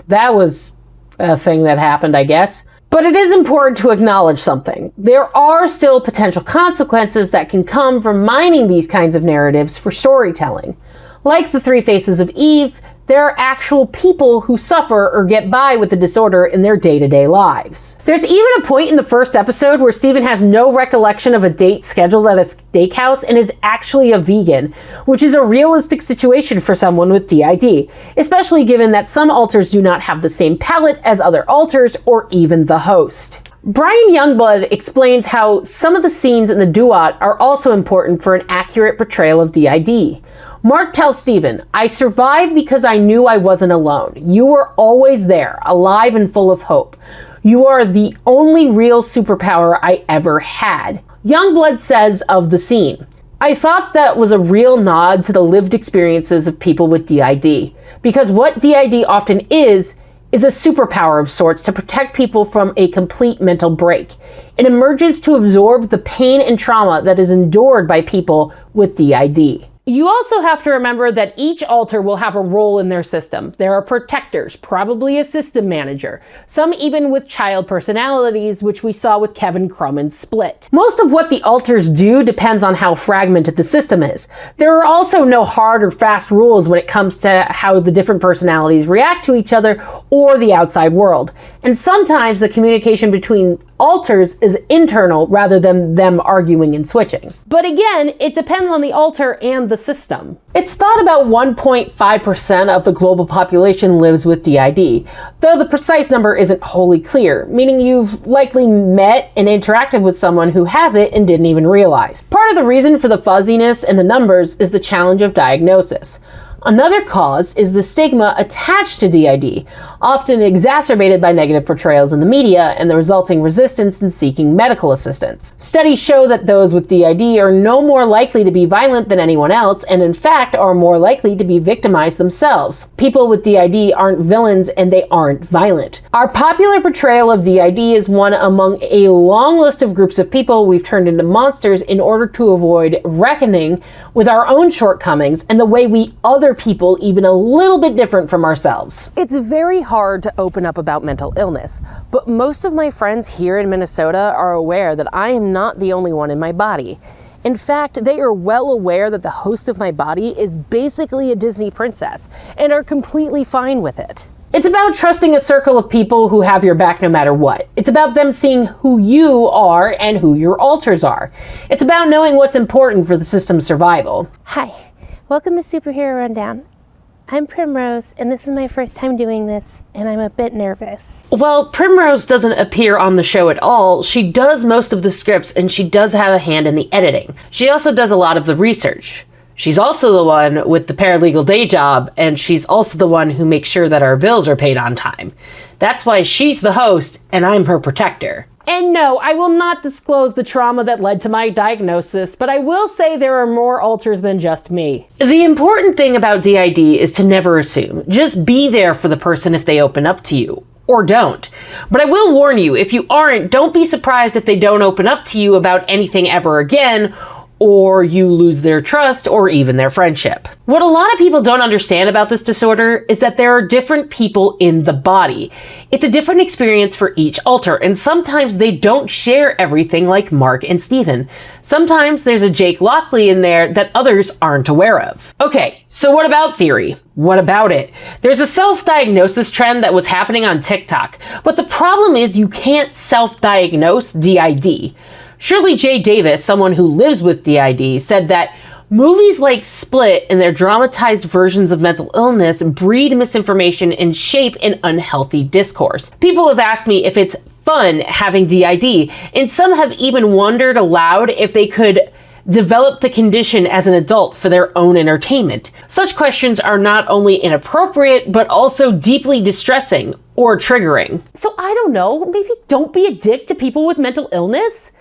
that was a thing that happened, I guess. But it is important to acknowledge something. There are still potential consequences that can come from mining these kinds of narratives for storytelling. Like the Three Faces of Eve, there are actual people who suffer or get by with the disorder in their day-to-day lives. There's even a point in the first episode where Steven has no recollection of a date scheduled at a steakhouse and is actually a vegan, which is a realistic situation for someone with DID, especially given that some alters do not have the same palate as other alters or even the host. Brian Youngblood explains how some of the scenes in the duat are also important for an accurate portrayal of DID. Mark tells Steven, "I survived because I knew I wasn't alone. You were always there, alive and full of hope. You are the only real superpower I ever had." Youngblood says of the scene, "I thought that was a real nod to the lived experiences of people with DID, because what DID often is a superpower of sorts to protect people from a complete mental break. It emerges to absorb the pain and trauma that is endured by people with DID." You also have to remember that each alter will have a role in their system. There are protectors, probably a system manager, some even with child personalities, which we saw with Kevin Crumb in Split. Most of what the alters do depends on how fragmented the system is. There are also no hard or fast rules when it comes to how the different personalities react to each other or the outside world. And sometimes the communication between alters is internal rather than them arguing and switching. But again, it depends on the alter and the system. It's thought about 1.5% of the global population lives with DID, though the precise number isn't wholly clear, meaning you've likely met and interacted with someone who has it and didn't even realize. Part of the reason for the fuzziness in the numbers is the challenge of diagnosis. Another cause is the stigma attached to DID, often exacerbated by negative portrayals in the media and the resulting resistance in seeking medical assistance. Studies show that those with DID are no more likely to be violent than anyone else, and in fact are more likely to be victimized themselves. People with DID aren't villains and they aren't violent. Our popular portrayal of DID is one among a long list of groups of people we've turned into monsters in order to avoid reckoning with our own shortcomings and the way we other people even a little bit different from ourselves. It's very hard to open up about mental illness, but most of my friends here in Minnesota are aware that I am not the only one in my body. In fact, they are well aware that the host of my body is basically a Disney princess and are completely fine with it. It's about trusting a circle of people who have your back no matter what. It's about them seeing who you are and who your alters are. It's about knowing what's important for the system's survival.
Hi, welcome to Superhero Rundown. I'm Primrose, and this is my first time doing this, and I'm a bit nervous.
While Primrose doesn't appear on the show at all, she does most of the scripts and she does have a hand in the editing. She also does a lot of the research. She's also the one with the paralegal day job, and she's also the one who makes sure that our bills are paid on time. That's why she's the host, and I'm her protector. And no, I will not disclose the trauma that led to my diagnosis, but I will say there are more alters than just me. The important thing about DID is to never assume. Just be there for the person if they open up to you. Or don't. But I will warn you, if you aren't, don't be surprised if they don't open up to you about anything ever again, or you lose their trust, or even their friendship. What a lot of people don't understand about this disorder is that there are different people in the body. It's a different experience for each alter, and sometimes they don't share everything like Mark and Steven. Sometimes there's a Jake Lockley in there that others aren't aware of. Okay, so what about theory? What about it? There's a self-diagnosis trend that was happening on TikTok, but the problem is you can't self-diagnose DID. Shirley J. Davis, someone who lives with DID, said that movies like Split and their dramatized versions of mental illness breed misinformation and shape an unhealthy discourse. People have asked me if it's fun having DID, and some have even wondered aloud if they could
develop the condition as an adult for their own entertainment? Such questions are not only inappropriate, but also deeply distressing or triggering.
So I don't know, maybe don't be a dick to people with mental illness?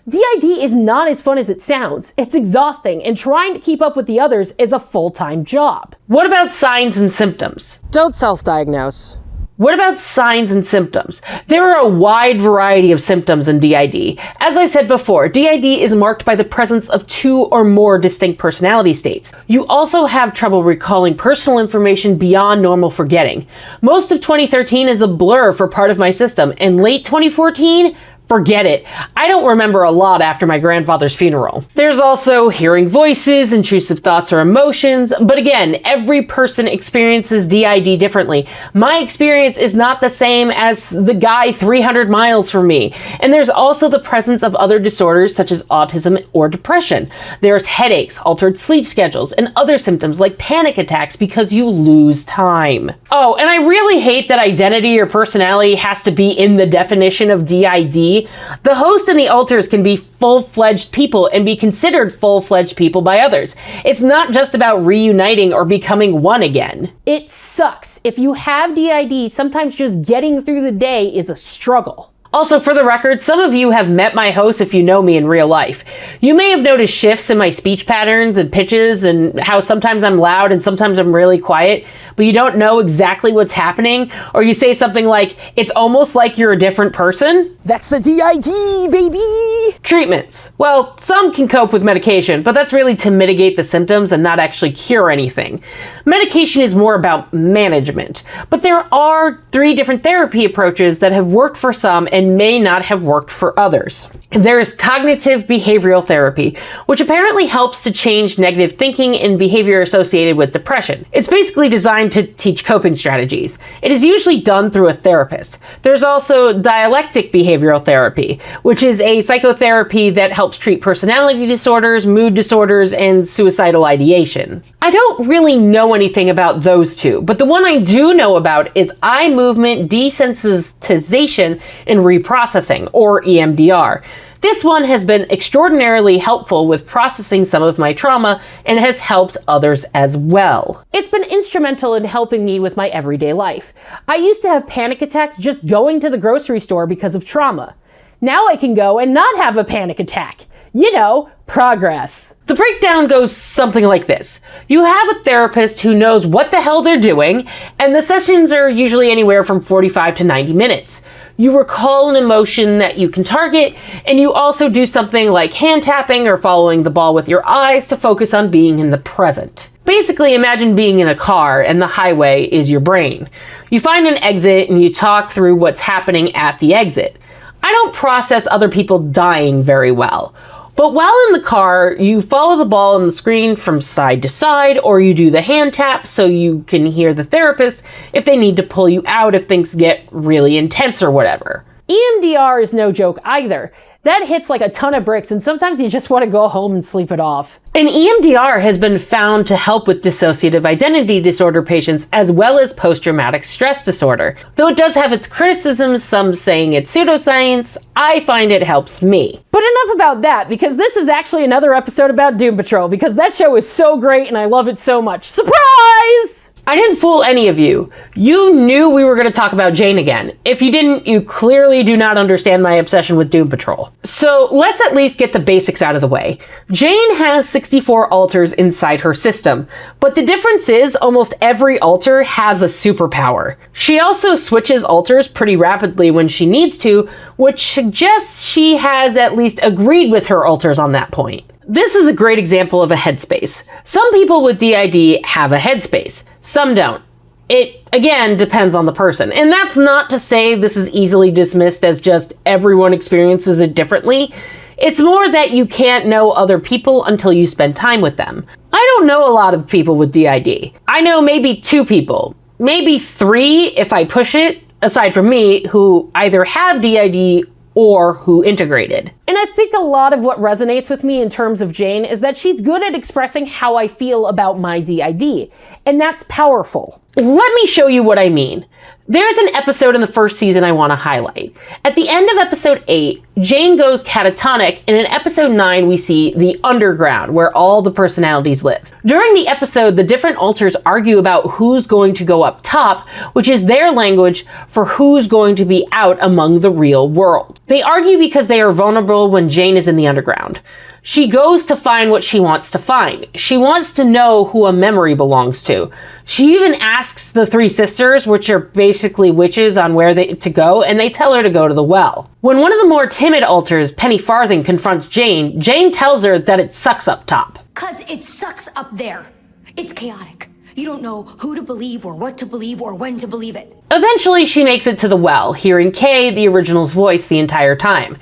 DID is not as fun as it sounds. It's exhausting, and trying to keep up with the others is a full-time job.
What about signs and symptoms?
Don't self-diagnose.
What about signs and symptoms? There are a wide variety of symptoms in DID. As I said before, DID is marked by the presence of 2 or more distinct personality states. You also have trouble recalling personal information beyond normal forgetting. Most of 2013 is a blur for part of my system, and late 2014, forget it. I don't remember a lot after my grandfather's funeral. There's also hearing voices, intrusive thoughts or emotions, but again, every person experiences DID differently. My experience is not the same as the guy 300 miles from me. And there's also the presence of other disorders such as autism or depression. There's headaches, altered sleep schedules, and other symptoms like panic attacks because you lose time. Oh, and I really hate that identity or personality has to be in the definition of DID. The host and the alters can be full-fledged people and be considered full-fledged people by others. It's not just about reuniting or becoming one again.
It sucks. If you have DID, sometimes just getting through the day is a struggle.
Also, for the record, some of you have met my host if you know me in real life. You may have noticed shifts in my speech patterns and pitches and how sometimes I'm loud and sometimes I'm really quiet, but you don't know exactly what's happening, or you say something like, it's almost like you're a different person.
That's the DID, baby!
Treatments. Well, some can cope with medication, but that's really to mitigate the symptoms and not actually cure anything. Medication is more about management, but there are 3 different therapy approaches that have worked for some and may not have worked for others. There is cognitive behavioral therapy, which apparently helps to change negative thinking and behavior associated with depression. It's basically designed to teach coping strategies. It is usually done through a therapist. There's also dialectic behavioral therapy, which is a psychotherapy that helps treat personality disorders, mood disorders, and suicidal ideation. I don't really know anything about those 2, but the one I do know about is eye movement desensitization and reprocessing, or EMDR. This one has been extraordinarily helpful with processing some of my trauma and has helped others as well.
It's been instrumental in helping me with my everyday life. I used to have panic attacks just going to the grocery store because of trauma. Now I can go and not have a panic attack. You know, progress.
The breakdown goes something like this. You have a therapist who knows what the hell they're doing, and the sessions are usually anywhere from 45 to 90 minutes. You recall an emotion that you can target, and you also do something like hand tapping or following the ball with your eyes to focus on being in the present. Basically, imagine being in a car and the highway is your brain. You find an exit and you talk through what's happening at the exit. I don't process other people dying very well. But while in the car, you follow the ball on the screen from side to side, or you do the hand tap so you can hear the therapist if they need to pull you out if things get really intense or whatever.
EMDR is no joke either. That hits like a ton of bricks, and sometimes you just want to go home and sleep it off.
And EMDR has been found to help with dissociative identity disorder patients as well as post-traumatic stress disorder. Though it does have its criticisms, some saying it's pseudoscience, I find it helps me.
But enough about that, because this is actually another episode about Doom Patrol, because that show is so great and I love it so much. Surprise!
I didn't fool any of you. You knew we were going to talk about Jane again. If you didn't, you clearly do not understand my obsession with Doom Patrol. So let's at least get the basics out of the way. Jane has 64 alters inside her system, but the difference is almost every alter has a superpower. She also switches alters pretty rapidly when she needs to, which suggests she has at least agreed with her alters on that point. This is a great example of a headspace. Some people with DID have a headspace. Some don't. It, again, depends on the person. And that's not to say this is easily dismissed as just everyone experiences it differently. It's more that you can't know other people until you spend time with them. I don't know a lot of people with DID. I know maybe 2 people, maybe 3 if I push it, aside from me, who either have DID or who integrated.
And I think a lot of what resonates with me in terms of Jane is that she's good at expressing how I feel about my DID, and that's powerful.
Let me show you what I mean.
There's an episode in the first season I want to highlight. At the end of episode 8, Jane goes catatonic, and in episode 9 we see the underground, where all the personalities live. During the episode, the different alters argue about who's going to go up top, which is their language for who's going to be out among the real world. They argue because they are vulnerable when Jane is in the underground. She goes to find what she wants to find. She wants to know who a memory belongs to. She even asks the three sisters, which are basically witches, on where to go, and they tell her to go to the well. When one of the more timid alters, Penny Farthing, confronts Jane, Jane tells her that it sucks up top.
'Cause it sucks up there. It's chaotic. You don't know who to believe or what to believe or when to believe it.
Eventually, she makes it to the well, hearing Kay, the original's voice, the entire time.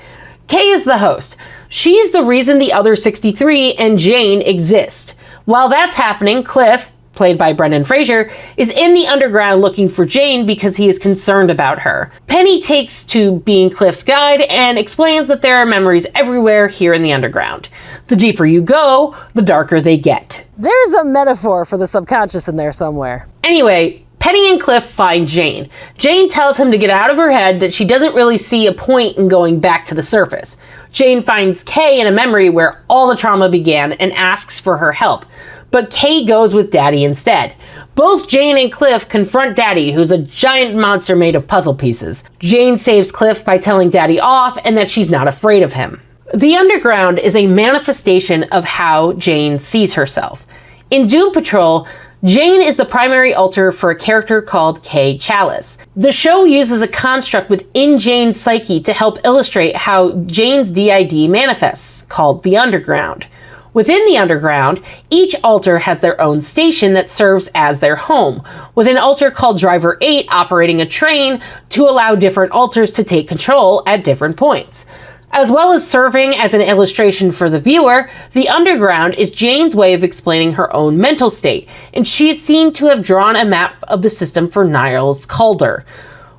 Kay is the host. She's the reason the other 63 and Jane exist. While that's happening, Cliff, played by Brendan Fraser, is in the underground looking for Jane because he is concerned about her. Penny takes to being Cliff's guide and explains that there are memories everywhere here in the underground. The deeper you go, the darker they get.
There's a metaphor for the subconscious in there somewhere.
Anyway, Penny and Cliff find Jane. Jane tells him to get out of her head, that she doesn't really see a point in going back to the surface. Jane finds Kay in a memory where all the trauma began and asks for her help. But Kay goes with Daddy instead. Both Jane and Cliff confront Daddy, who's a giant monster made of puzzle pieces. Jane saves Cliff by telling Daddy off and that she's not afraid of him. The underground is a manifestation of how Jane sees herself. In Doom Patrol, Jane is the primary alter for a character called Kay Chalice. The show uses a construct within Jane's psyche to help illustrate how Jane's DID manifests, called the Underground. Within the Underground, each alter has their own station that serves as their home, with an alter called Driver 8 operating a train to allow different alters to take control at different points. As well as serving as an illustration for the viewer, the Underground is Jane's way of explaining her own mental state, and she is seen to have drawn a map of the system for Niles Calder.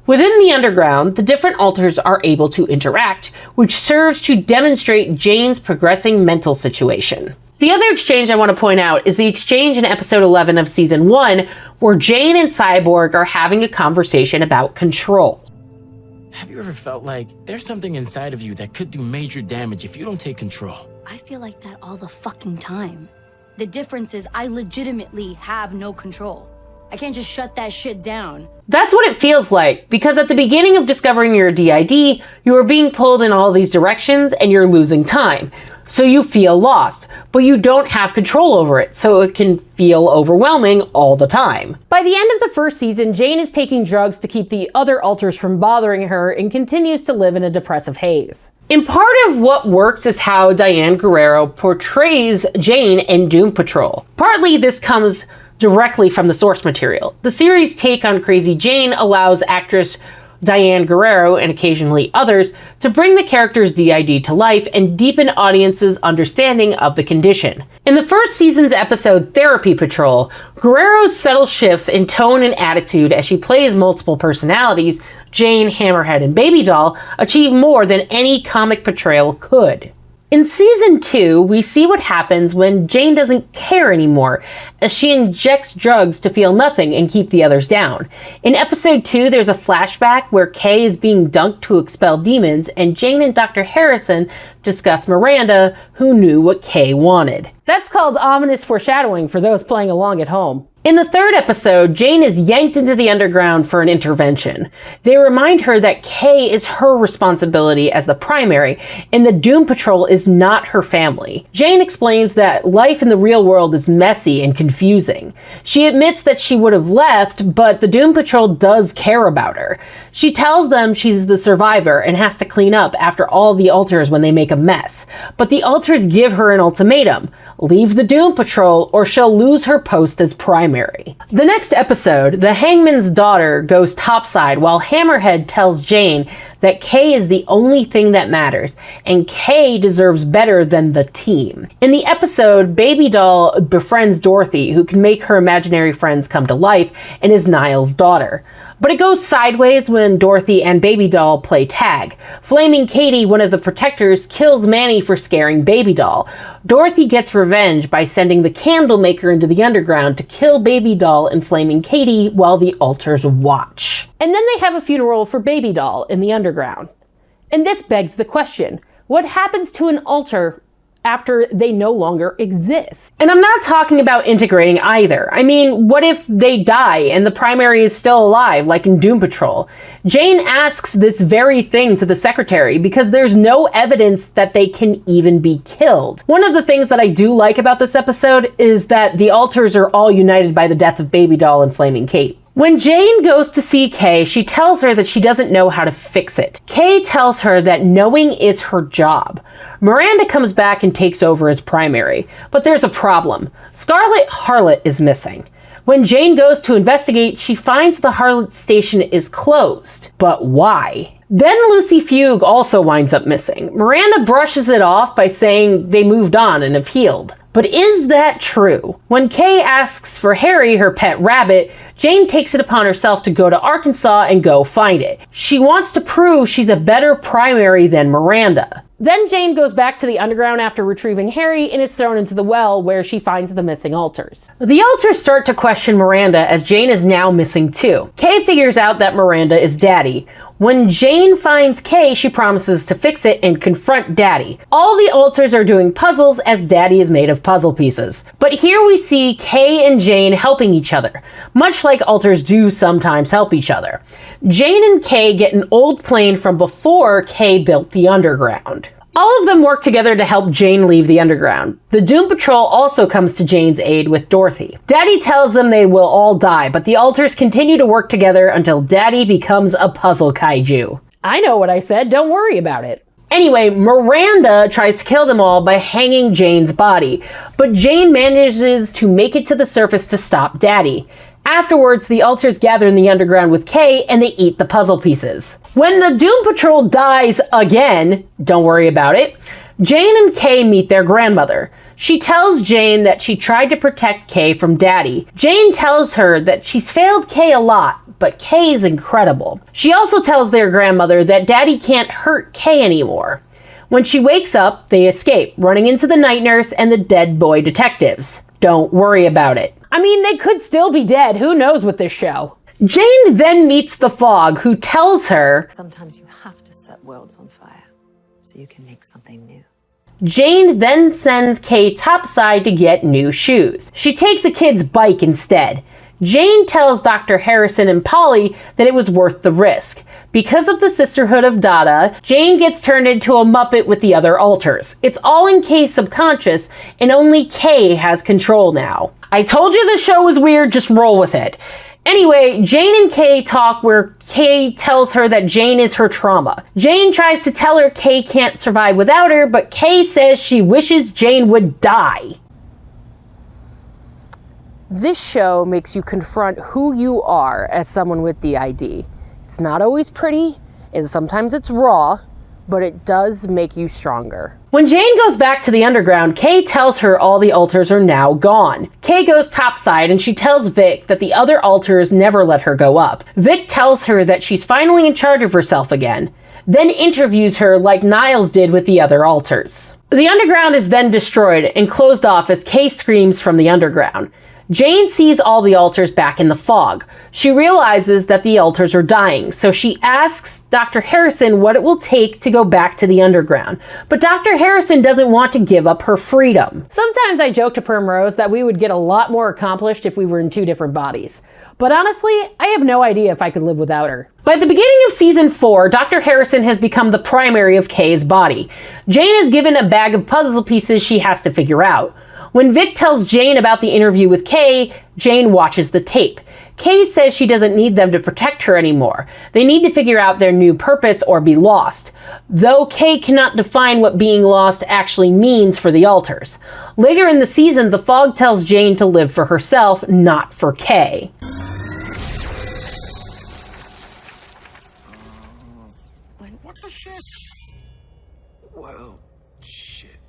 Within the Underground, the different alters are able to interact, which serves to demonstrate Jane's progressing mental situation. The other exchange I want to point out is the exchange in episode 11 of season 1, where Jane and Cyborg are having a conversation about control.
Have you ever felt like there's something inside of you that could do major damage if you don't take control?
I feel like that all the fucking time. The difference is I legitimately have no control. I can't just shut that shit down.
That's what it feels like, because at the beginning of discovering your DID, you are being pulled in all these directions and you're losing time. So you feel lost, but you don't have control over it, so it can feel overwhelming all the time.
By the end of the first season, Jane is taking drugs to keep the other alters from bothering her and continues to live in a depressive haze.
And part of what works is how Diane Guerrero portrays Jane in Doom Patrol. Partly this comes directly from the source material. The series' take on Crazy Jane allows actress Diane Guerrero, and occasionally others, to bring the character's DID to life and deepen audiences' understanding of the condition. In the first season's episode, Therapy Patrol, Guerrero's subtle shifts in tone and attitude as she plays multiple personalities, Jane, Hammerhead, and Baby Doll, achieve more than any comic portrayal could. In season 2, we see what happens when Jane doesn't care anymore, as she injects drugs to feel nothing and keep the others down. In episode 2, there's a flashback where Kay is being dunked to expel demons, and Jane and Dr. Harrison discuss Miranda, who knew what Kay wanted.
That's called ominous foreshadowing for those playing along at home.
In the third episode, Jane is yanked into the underground for an intervention. They remind her that Kay is her responsibility as the primary, and the Doom Patrol is not her family. Jane explains that life in the real world is messy and confusing. She admits that she would have left, but the Doom Patrol does care about her. She tells them she's the survivor and has to clean up after all the alters when they make a mess. But the alters give her an ultimatum: leave the Doom Patrol or she'll lose her post as primary. The next episode, the Hangman's daughter goes topside while Hammerhead tells Jane that Kay is the only thing that matters, and Kay deserves better than the team. In the episode, Baby Doll befriends Dorothy, who can make her imaginary friends come to life, and is Niles' daughter.
But it goes sideways when Dorothy and Baby Doll play tag. Flaming Katie, one of the protectors, kills Manny for scaring Baby Doll. Dorothy gets revenge by sending the Candlemaker into the underground to kill Baby Doll and Flaming Katie while the alters watch. And then they have a funeral for Baby Doll in the underground. And this begs the question, what happens to an alter after they no longer exist? And I'm not talking about integrating either. I mean, what if they die and the primary is still alive, like in Doom Patrol? Jane asks this very thing to the secretary because there's no evidence that they can even be killed. One of the things that I do like about this episode is that the alters are all united by the death of Baby Doll and Flaming Kate. When Jane goes to see Kay, she tells her that she doesn't know how to fix it. Kay tells her that knowing is her job. Miranda comes back and takes over as primary, but there's a problem. Scarlet Harlot is missing. When Jane goes to investigate, she finds the Harlot station is closed. But why? Then Lucy Fugue also winds up missing. Miranda brushes it off by saying they moved on and have healed. But is that true? When Kay asks for Harry, her pet rabbit, Jane takes it upon herself to go to Arkansas and go find it. She wants to prove she's a better primary than Miranda. Then Jane goes back to the underground after retrieving Harry and is thrown into the well where she finds the missing alters. The alters start to question Miranda as Jane is now missing too. Kay figures out that Miranda is Daddy. When Jane finds Kay, she promises to fix it and confront Daddy. All the alters are doing puzzles as Daddy is made of puzzle pieces. But here we see Kay and Jane helping each other, much like alters do sometimes help each other. Jane and Kay get an old plane from before Kay built the underground. All of them work together to help Jane leave the underground. The Doom Patrol also comes to Jane's aid with Dorothy. Daddy tells them they will all die, but the alters continue to work together until Daddy becomes a puzzle kaiju. I know what I said, don't worry about it. Anyway, Miranda tries to kill them all by hanging Jane's body, but Jane manages to make it to the surface to stop Daddy. Afterwards, the alters gather in the underground with Kay and they eat the puzzle pieces. When the Doom Patrol dies again, don't worry about it, Jane and Kay meet their grandmother. She tells Jane that she tried to protect Kay from Daddy. Jane tells her that she's failed Kay a lot, but Kay's incredible. She also tells their grandmother that Daddy can't hurt Kay anymore. When she wakes up, they escape, running into the night nurse and the dead boy detectives. Don't worry about it. I mean, they could still be dead. Who knows with this show? Jane then meets the Fog, who tells her,
sometimes you have to set worlds on fire so you can make something new.
Jane then sends Kay topside to get new shoes. She takes a kid's bike instead. Jane tells Dr. Harrison and Polly that it was worth the risk. Because of the Sisterhood of Dada, Jane gets turned into a Muppet with the other alters. It's all in Kay's subconscious, and only Kay has control now. I told you the show was weird, just roll with it. Anyway, Jane and Kay talk where Kay tells her that Jane is her trauma. Jane tries to tell her Kay can't survive without her, but Kay says she wishes Jane would die.
This show makes you confront who you are as someone with DID. It's not always pretty, and sometimes it's raw, but it does make you stronger.
When Jane goes back to the underground, Kay tells her all the alters are now gone. Kay goes topside and she tells Vic that the other alters never let her go up. Vic tells her that she's finally in charge of herself again, then interviews her like Niles did with the other alters. The underground is then destroyed and closed off as Kay screams from the underground. Jane sees all the alters back in the fog. She realizes that the alters are dying, so she asks Dr. Harrison what it will take to go back to the underground. But Dr. Harrison doesn't want to give up her freedom.
Sometimes I joke to Primrose that we would get a lot more accomplished if we were in two different bodies. But honestly, I have no idea if I could live without her.
By the beginning of season 4, Dr. Harrison has become the primary of Kay's body. Jane is given a bag of puzzle pieces she has to figure out. When Vic tells Jane about the interview with Kay, Jane watches the tape. Kay says she doesn't need them to protect her anymore. They need to figure out their new purpose or be lost. Though Kay cannot define what being lost actually means for the alters. Later in the season, the Fog tells Jane to live for herself, not for Kay.
What the shit? Well, shit.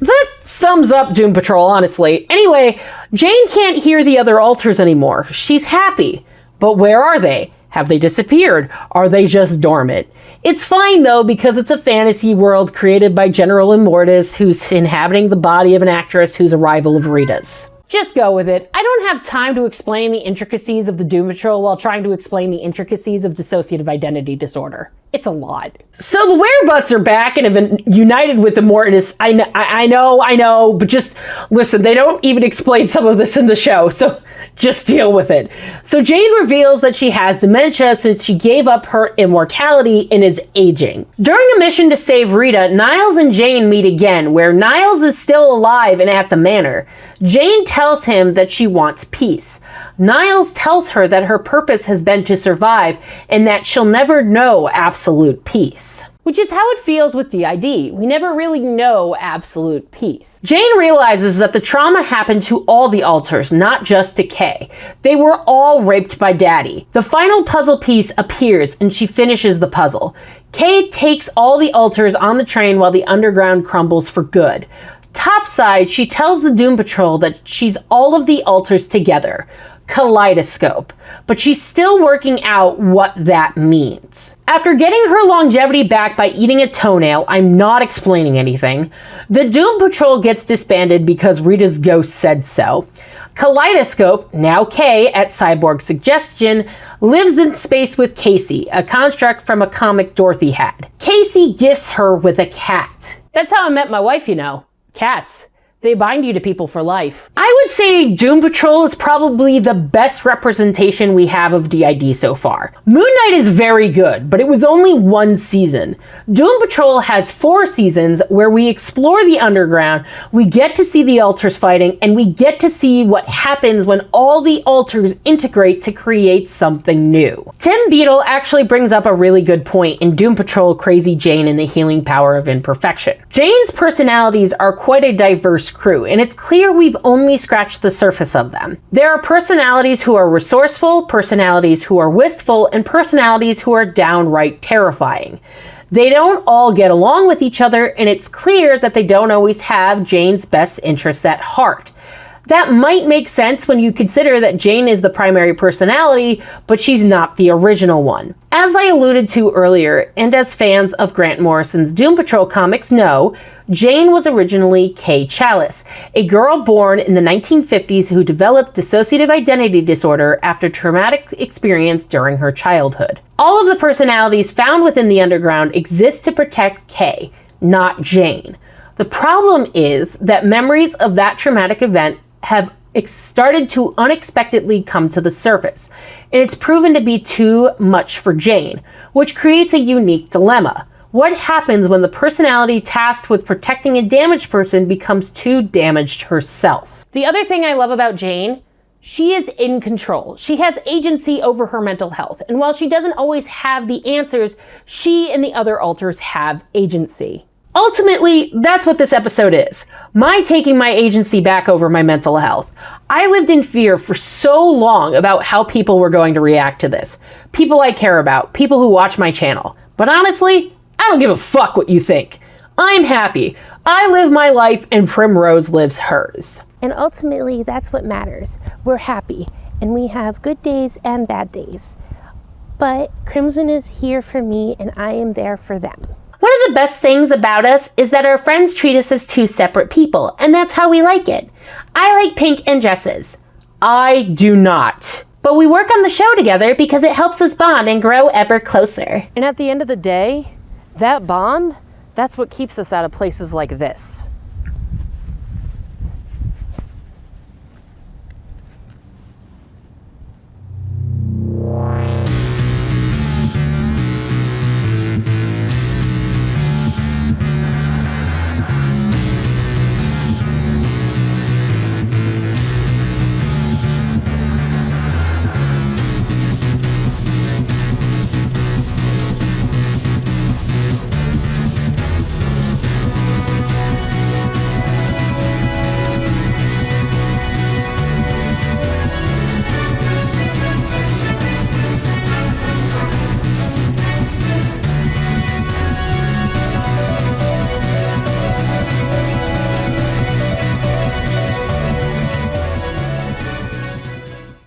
That sums up Doom Patrol, honestly. Anyway, Jane can't hear the other alters anymore. She's happy. But where are they? Have they disappeared? Are they just dormant? It's fine though, because it's a fantasy world created by General Immortus, who's inhabiting the body of an actress who's a rival of Rita's. Just go with it. I don't have time to explain the intricacies of the Doom Patrol while trying to explain the intricacies of dissociative identity disorder. It's a lot. So the Werebutts are back and have been united with Immortus. I know, but just listen, they don't even explain some of this in the show, so just deal with it. So Jane reveals that she has dementia since she gave up her immortality and is aging. During a mission to save Rita, Niles and Jane meet again, where Niles is still alive and at the manor. Jane tells him that she wants peace. Niles tells her that her purpose has been to survive and that she'll never know absolute peace. Which is how it feels with DID. We never really know absolute peace. Jane realizes that the trauma happened to all the alters, not just to Kay. They were all raped by Daddy. The final puzzle piece appears and she finishes the puzzle. Kay takes all the alters on the train while the underground crumbles for good. Topside, she tells the Doom Patrol that she's all of the alters together. Kaleidoscope. But she's still working out what that means. After getting her longevity back by eating a toenail, I'm not explaining anything, the Doom Patrol gets disbanded because Rita's ghost said so. Kaleidoscope, now Kay at Cyborg's suggestion, lives in space with Casey, a construct from a comic Dorothy had. Casey gifts her with a cat. That's how I met my wife, you know. Cats. They bind you to people for life. I would say Doom Patrol is probably the best representation we have of DID so far. Moon Knight is very good, but it was only one season. Doom Patrol has 4 seasons where we explore the underground, we get to see the alters fighting, and we get to see what happens when all the alters integrate to create something new. Tim Beadle actually brings up a really good point in Doom Patrol Crazy Jane and the Healing Power of Imperfection. Jane's personalities are quite a diverse crew, and it's clear we've only scratched the surface of them. There are personalities who are resourceful, personalities who are wistful, and personalities who are downright terrifying. They don't all get along with each other, and it's clear that they don't always have Jane's best interests at heart. That might make sense when you consider that Jane is the primary personality, but she's not the original one. As I alluded to earlier, and as fans of Grant Morrison's Doom Patrol comics know, Jane was originally Kay Chalice, a girl born in the 1950s who developed dissociative identity disorder after traumatic experience during her childhood. All of the personalities found within the underground exist to protect Kay, not Jane. The problem is that memories of that traumatic event have started to unexpectedly come to the surface, and it's proven to be too much for Jane, which creates a unique dilemma. What happens when the personality tasked with protecting a damaged person becomes too damaged herself? The other thing I love about Jane, she is in control. She has agency over her mental health, and while she doesn't always have the answers, she and the other alters have agency. Ultimately, that's what this episode is. My taking my agency back over my mental health. I lived in fear for so long about how people were going to react to this. People I care about, people who watch my channel. But honestly, I don't give a fuck what you think. I'm happy. I live my life and Primrose lives hers.
And ultimately, that's what matters. We're happy, and we have good days and bad days. But Crimson is here for me, and I am there for them.
One of the best things about us is that our friends treat us as 2 separate people, and that's how we like it. I like pink and dresses. I do not. But we work on the show together because it helps us bond and grow ever closer.
And at the end of the day, that bond, that's what keeps us out of places like this.